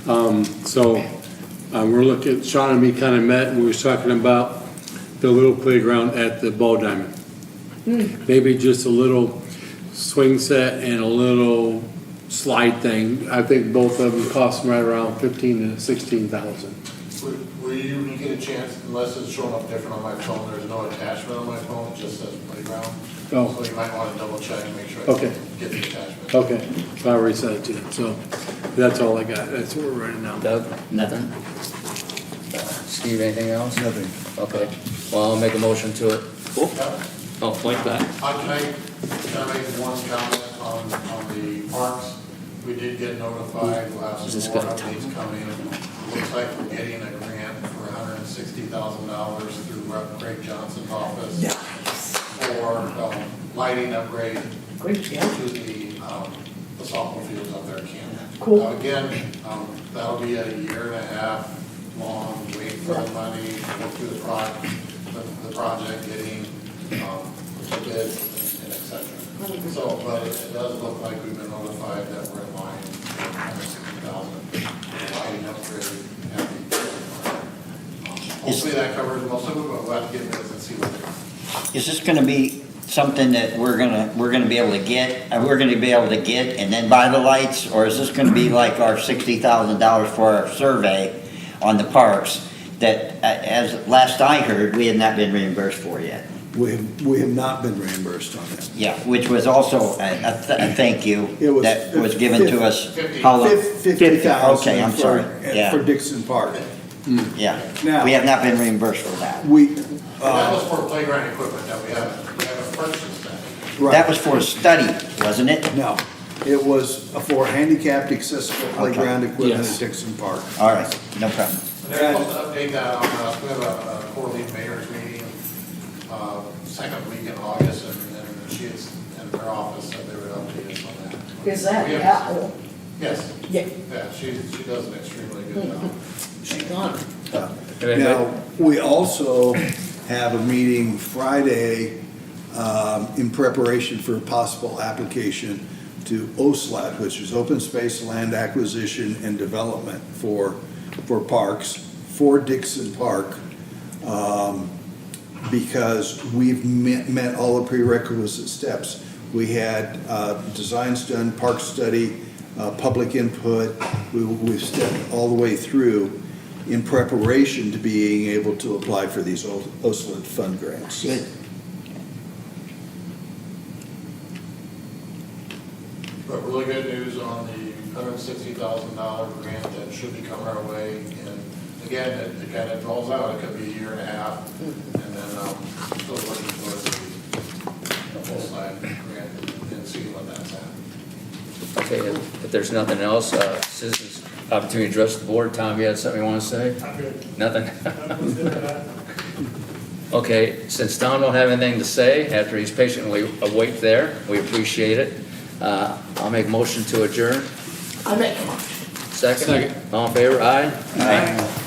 We're looking, Sean and me kind of met, and we was talking about the little playground at the Ball Diamond. Maybe just a little swing set and a little slide thing. I think both of them cost right around $15,000 to $16,000. We you, when you get a chance, unless it's showing up different on my phone, there's no attachment on my phone, it just says playground. Oh. So you might want to double check and make sure Okay. I get the attachment. Okay, so I'll resend it to you. So that's all I got. That's what we're writing down. Doug, nothing? Steve, anything else? Nothing. Okay, well, I'll make a motion to it. Oh, like that. Can I make one comment on the parks? We did get notified, we'll have Is this some more good? updates coming. Looks like we're getting a grant for $160,000 through Craig Johnson's office for lighting upgrade Great to job. the softball fields up there in Canada. Cool. Now, again, that'll be a year and a half long wait for the money, go through the project, getting the bids and et cetera. So, but it does look like we've been notified that we're in line for $160,000 lighting upgrade at the hopefully that covers most of it, but we'll have to get bids and see what they are. Is this gonna be something that we're gonna be able to get, and then buy the lights? Or is this gonna be like our $60,000 for our survey on the parks that, as last I heard, we had not been reimbursed for yet? We have not been reimbursed on that. Yeah, which was also a thank you It was that was given to us. 50. How long? 50,000 Okay, I'm sorry. Yeah, for Dixon Park. yeah. Now- We have not been reimbursed for that. We, That was for playground equipment that we haven't purchased that. right. That was for a study, wasn't it? No, it was for handicapped accessible playground equipment Yes. at Dixon Park. All right, no problem. They're supposed to update that on, we have a quarterly mayor's meeting, second week in August, and she is, in her office, said they would update us on that. Is that We have- Cal? Yes, Yeah, yeah, she does an extremely good job. she's on. Now, we also have a meeting Friday in preparation for a possible application to OSLAD, which is Open Space Land Acquisition and Development for parks, for Dixon Park, because we've met all the prerequisite steps. We had designs done, park study, public input. We've stepped all the way through in preparation to being able to apply for these OSLAD fund grants. Good. But really good news on the $160,000 grant that should be coming our way. And again, it kind of draws out, it could be a year and a half. And then still looking towards the full slide grant and seeing what that's at. Okay, if there's nothing else, citizens' opportunity to address the board. Tom, you had something you want to say? I'm good. Nothing? Okay, since Tom don't have anything to say, after he's patiently await there, we appreciate it. I'll make a motion to adjourn. I make a motion. Second? All in favor, aye? Aye.